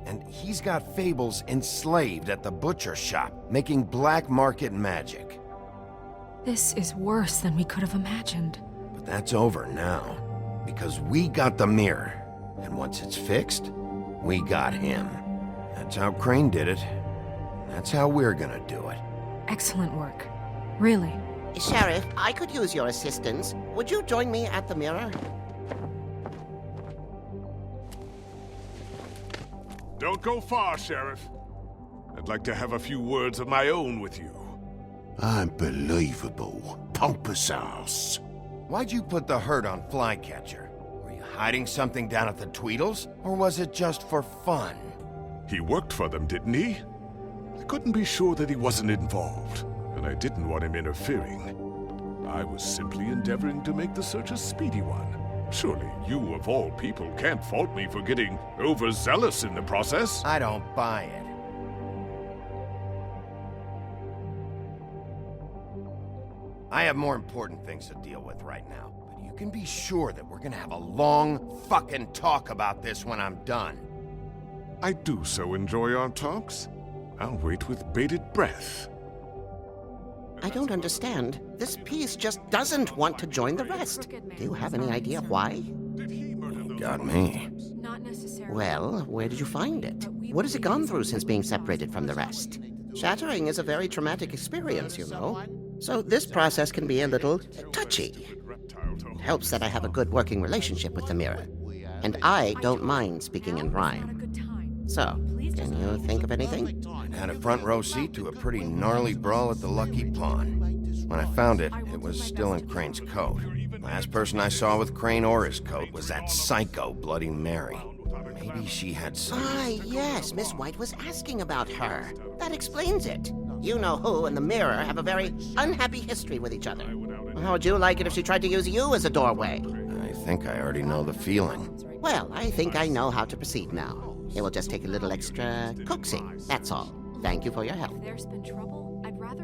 And he's got fables enslaved at the butcher shop, making black market magic. This is worse than we could have imagined. But that's over now, because we got the mirror. And once it's fixed, we got him. That's how Crane did it. That's how we're gonna do it. Excellent work. Really. Sheriff, I could use your assistance. Would you join me at the mirror? Don't go far, Sheriff. I'd like to have a few words of my own with you. Unbelievable. Pompous ass. Why'd you put the hurt on Flycatcher? Hiding something down at the Tweedles? Or was it just for fun? He worked for them, didn't he? I couldn't be sure that he wasn't involved, and I didn't want him interfering. I was simply endeavoring to make the search a speedy one. Surely you, of all people, can't fault me for getting overzealous in the process. I don't buy it. I have more important things to deal with right now, but you can be sure that we're gonna have a long fucking talk about this when I'm done. I do so enjoy our talks. I'll wait with bated breath. I don't understand. This piece just doesn't want to join the rest. Do you have any idea why? Got me. Not necessarily. Well, where did you find it? What has it gone through since being separated from the rest? Shattering is a very traumatic experience, you know. So this process can be a little touchy. It helps that I have a good working relationship with the mirror. And I don't mind speaking in rhyme. So, can you think of anything? I had a front row seat to a pretty gnarly brawl at the Lucky Pawn. When I found it, it was still in Crane's coat. Last person I saw with Crane or his coat was that psycho Bloody Mary. Maybe she had some... Ah, yes, Miss White was asking about her. That explains it. You know who and the mirror have a very unhappy history with each other. How would you like it if she tried to use you as a doorway? I think I already know the feeling. Well, I think I know how to proceed now. It will just take a little extra coaxing, that's all. Thank you for your help.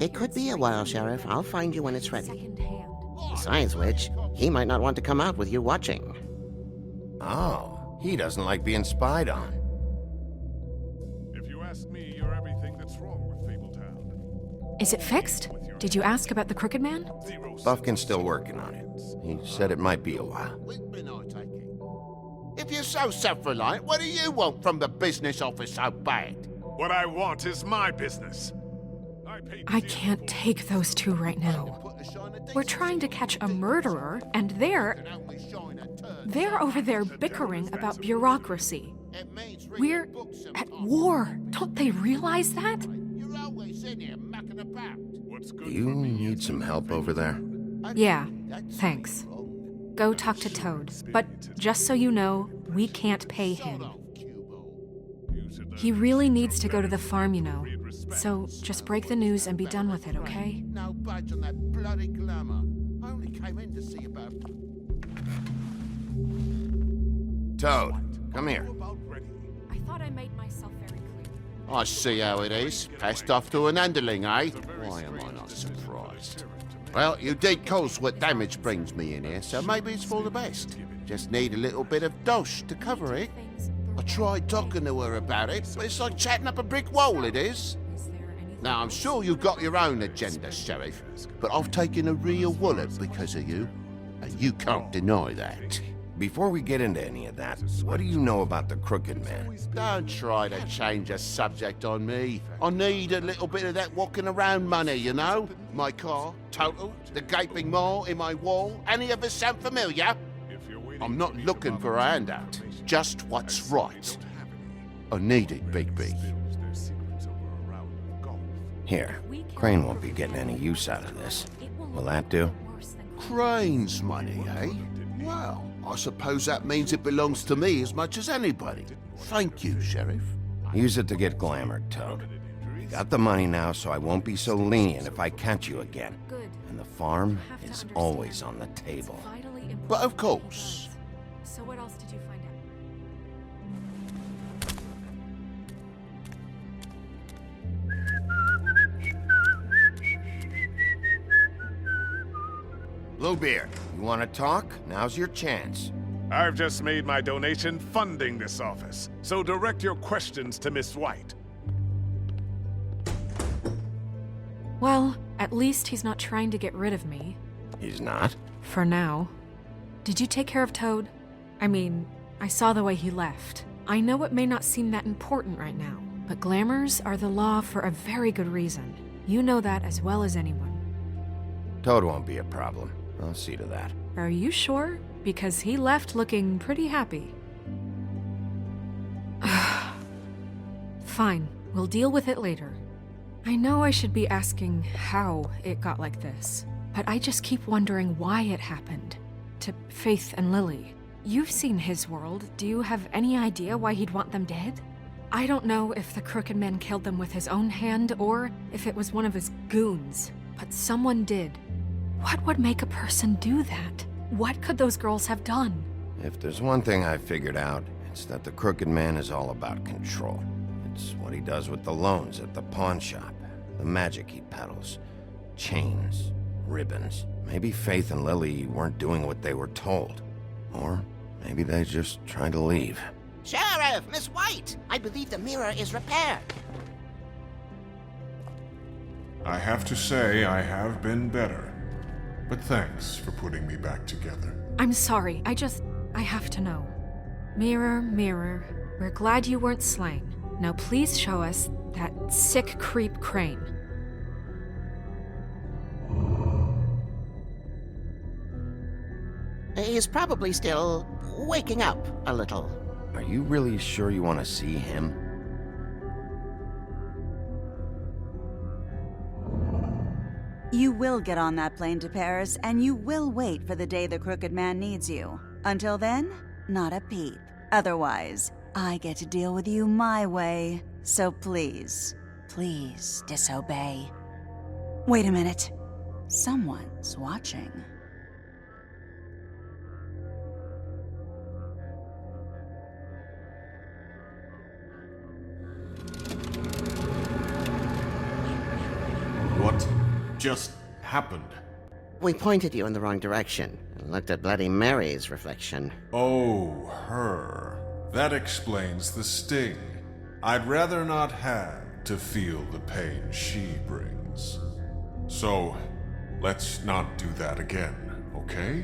It could be a while, Sheriff. I'll find you when it's ready. Besides which, he might not want to come out with you watching. Oh, he doesn't like being spied on. If you ask me, you're everything that's wrong with Fabletown. Is it fixed? Did you ask about the Crooked Man? Buffkin's still working on it. He said it might be a while. If you're so self-reliant, what do you want from the business office so bad? What I want is my business. I can't take those two right now. We're trying to catch a murderer, and they're over there bickering about bureaucracy. We're at war. Don't they realize that? Do you need some help over there? Yeah, thanks. Go talk to Toad. But just so you know, we can't pay him. He really needs to go to the farm, you know. So just break the news and be done with it, okay? No budge on that bloody glamour. I only came in to see about... Toad, come here. I thought I made myself very clear. I see how it is. Passed off to an underling, eh? Why am I not surprised? Well, you did cause what damage brings me in here, so maybe it's for the best. Just need a little bit of dosh to cover it. I tried talking to her about it, but it's like chatting up a brick wall, it is. Now, I'm sure you've got your own agenda, Sheriff, but I've taken a real wallet because of you, and you can't deny that. Before we get into any of that, what do you know about the Crooked Man? Don't try to change a subject on me. I need a little bit of that walking around money, you know? My car, total, the gaping maw in my wall. Any of us sound familiar? I'm not looking for a handout, just what's right. I need it, Big B. Here, Crane won't be getting any use out of this. Will that do? Crane's money, eh? Well, I suppose that means it belongs to me as much as anybody. Thank you, Sheriff. Use it to get glamored, Toad. You got the money now, so I won't be so lenient if I catch you again. And the farm is always on the table. But of course. So what else did you find out? Bluebeard, you want to talk? Now's your chance. I've just made my donation funding this office, so direct your questions to Miss White. Well, at least he's not trying to get rid of me. He's not? For now. Did you take care of Toad? I mean, I saw the way he left. I know it may not seem that important right now, but glamours are the law for a very good reason. You know that as well as anyone. Toad won't be a problem. I'll see to that. Are you sure? Because he left looking pretty happy. Fine, we'll deal with it later. I know I should be asking how it got like this, but I just keep wondering why it happened. To Faith and Lily. You've seen his world. Do you have any idea why he'd want them dead? I don't know if the Crooked Man killed them with his own hand or if it was one of his goons, but someone did. What would make a person do that? What could those girls have done? If there's one thing I figured out, it's that the Crooked Man is all about control. It's what he does with the loans at the pawn shop, the magic he peddles, chains, ribbons. Maybe Faith and Lily weren't doing what they were told. Or maybe they just tried to leave. Sheriff, Miss White! I believe the mirror is repaired. I have to say I have been better. But thanks for putting me back together. I'm sorry, I have to know. Mirror, mirror, we're glad you weren't slain. Now please show us that sick creep Crane. He's probably still waking up a little. Are you really sure you want to see him? You will get on that plane to Paris, and you will wait for the day the Crooked Man needs you. Until then, not a peep. Otherwise, I get to deal with you my way. So please, please disobey. Wait a minute. Someone's watching. What just happened? We pointed you in the wrong direction and looked at Bloody Mary's reflection. Oh, her. That explains the sting. I'd rather not have to feel the pain she brings. So, let's not do that again, okay?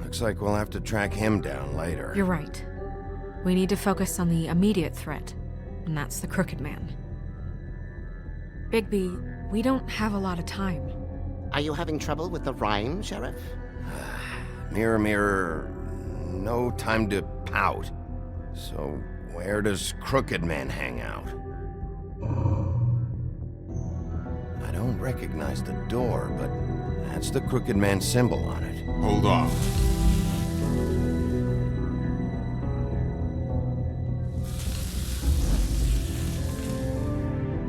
Looks like we'll have to track him down later. You're right. We need to focus on the immediate threat, and that's the Crooked Man. Bigby, we don't have a lot of time. Are you having trouble with the rhyme, Sheriff? Mirror, mirror, no time to pout. So, where does Crooked Man hang out? I don't recognize the door, but that's the Crooked Man symbol on it. Hold on.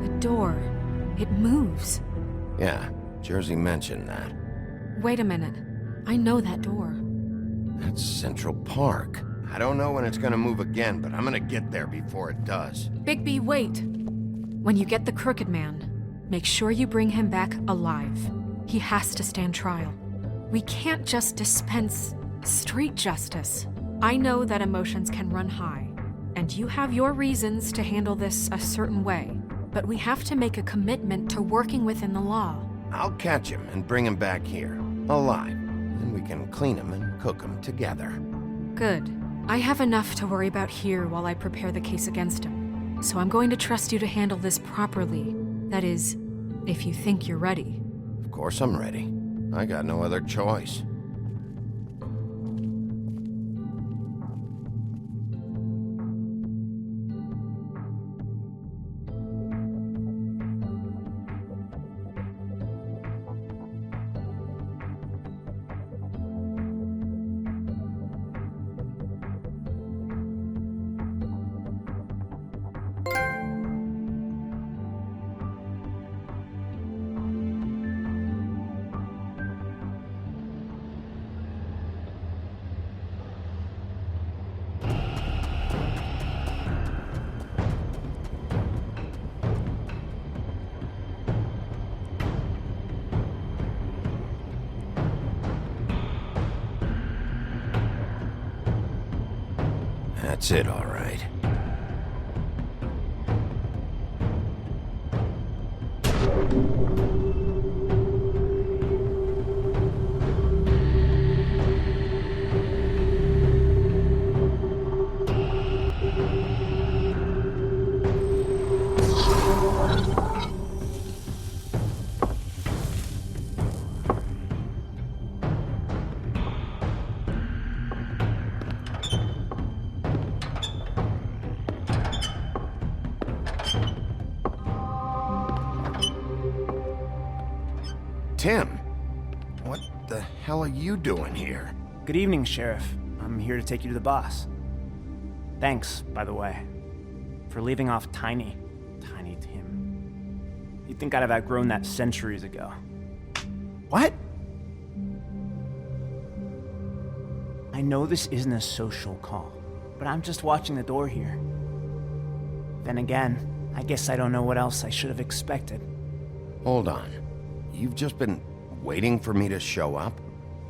The door. It moves. Yeah, Jersey mentioned that. Wait a minute. I know that door. That's Central Park. I don't know when it's gonna move again, but I'm gonna get there before it does. Bigby, wait! When you get the Crooked Man, make sure you bring him back alive. He has to stand trial. We can't just dispense street justice. I know that emotions can run high, and you have your reasons to handle this a certain way, but we have to make a commitment to working within the law. I'll catch him and bring him back here, alive. Then we can clean him and cook him together. Good. I have enough to worry about here while I prepare the case against him. So I'm going to trust you to handle this properly. That is, if you think you're ready. Of course I'm ready. I got no other choice. That's it, all right. Tim, what the hell are you doing here? Good evening, Sheriff. I'm here to take you to the boss. Thanks, by the way. for leaving off Tiny. Tiny Tim. You'd think I'd have outgrown that centuries ago. What? I know this isn't a social call, but I'm just watching the door here. Then again, I guess I don't know what else I should have expected. Hold on. You've just been waiting for me to show up?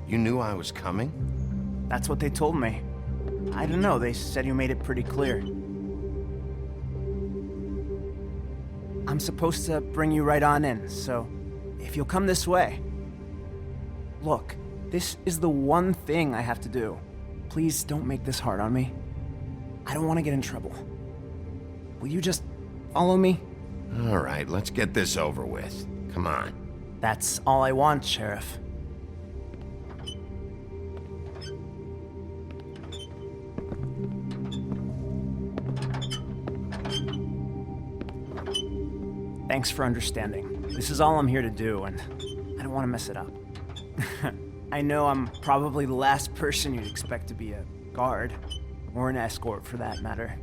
You knew I was coming? That's what they told me. I don't know, they said you made it pretty clear. I'm supposed to bring you right on in, so if you'll come this way. Look, this is the one thing I have to do. Please don't make this hard on me. I don't want to get in trouble. Will you just follow me? All right, let's get this over with. Come on. That's all I want, Sheriff. Thanks for understanding. This is all I'm here to do, and I don't want to mess it up. I know I'm probably the last person you'd expect to be a guard, or an escort for that matter.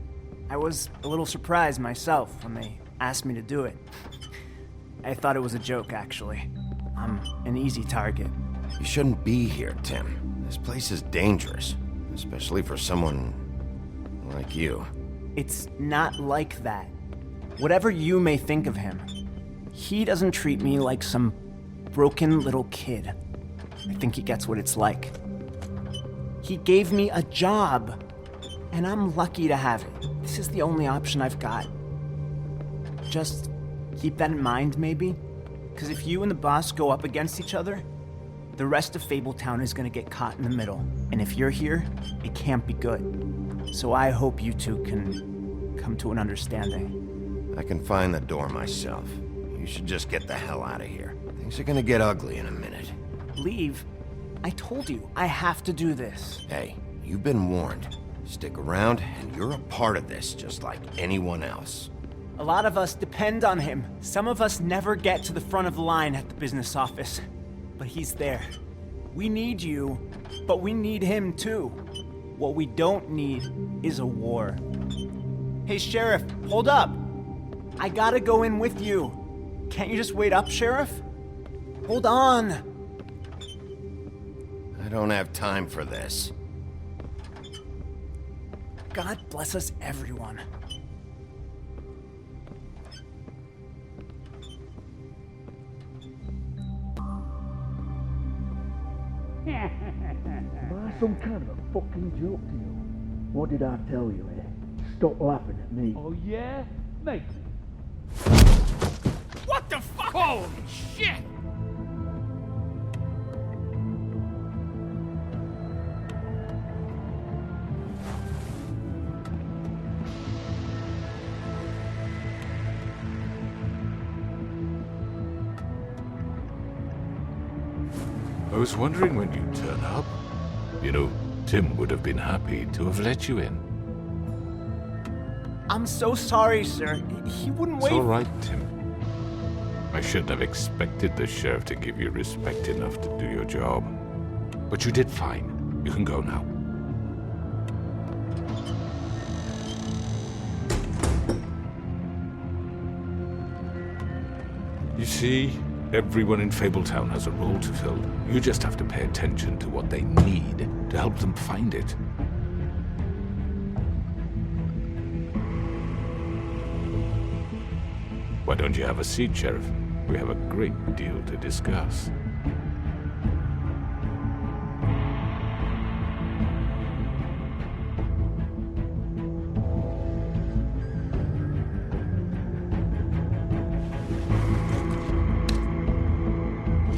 I was a little surprised myself when they asked me to do it. I thought it was a joke, actually. I'm an easy target. You shouldn't be here, Tim. This place is dangerous, especially for someone like you. It's not like that. Whatever you may think of him, he doesn't treat me like some broken little kid. I think he gets what it's like. He gave me a job, and I'm lucky to have it. This is the only option I've got. Just keep that in mind, maybe? Because if you and the boss go up against each other, the rest of Fabletown is gonna get caught in the middle. And if you're here, it can't be good. So I hope you two can come to an understanding. I can find the door myself. You should just get the hell out of here. Things are gonna get ugly in a minute. Leave? I told you, I have to do this. Hey, you've been warned. Stick around, and you're a part of this, just like anyone else. A lot of us depend on him. Some of us never get to the front of the line at the business office. But he's there. We need you, but we need him too. What we don't need is a war. Hey, Sheriff, hold up! I gotta go in with you. Can't you just wait up, Sheriff? Hold on! I don't have time for this. God bless us, everyone. Am I some kind of a fucking joke to you? What did I tell you, eh? Stop laughing at me. Oh, yeah? Mate. What the fuck? Holy shit! I was wondering when you'd turn up. You know, Tim would have been happy to have let you in. I'm so sorry, sir. He wouldn't wait. It's all right, Tim. I shouldn't have expected the sheriff to give you respect enough to do your job. But you did fine. You can go now. You see, everyone in Fabletown has a role to fill. You just have to pay attention to what they need to help them find it. Why don't you have a seat, Sheriff? We have a great deal to discuss.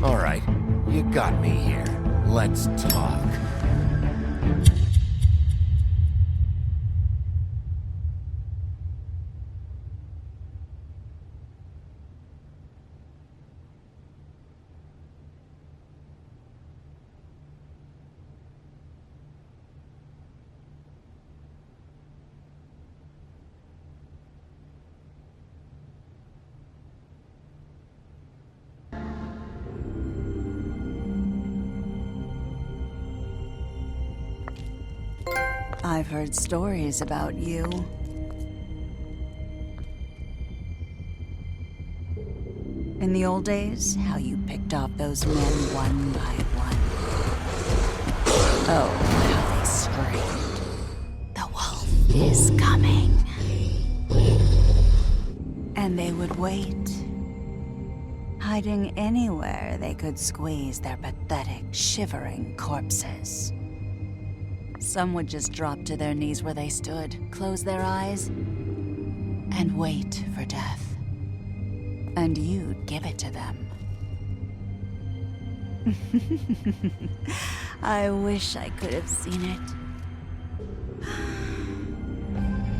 All right, you got me here. Let's talk. I've heard stories about you. In the old days, how you picked off those men one by one. Oh, how they screamed. The wolf is coming. And they would wait, hiding anywhere they could squeeze their pathetic, shivering corpses. Some would just drop to their knees where they stood, close their eyes, and wait for death. And you'd give it to them. I wish I could have seen it.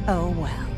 Oh well.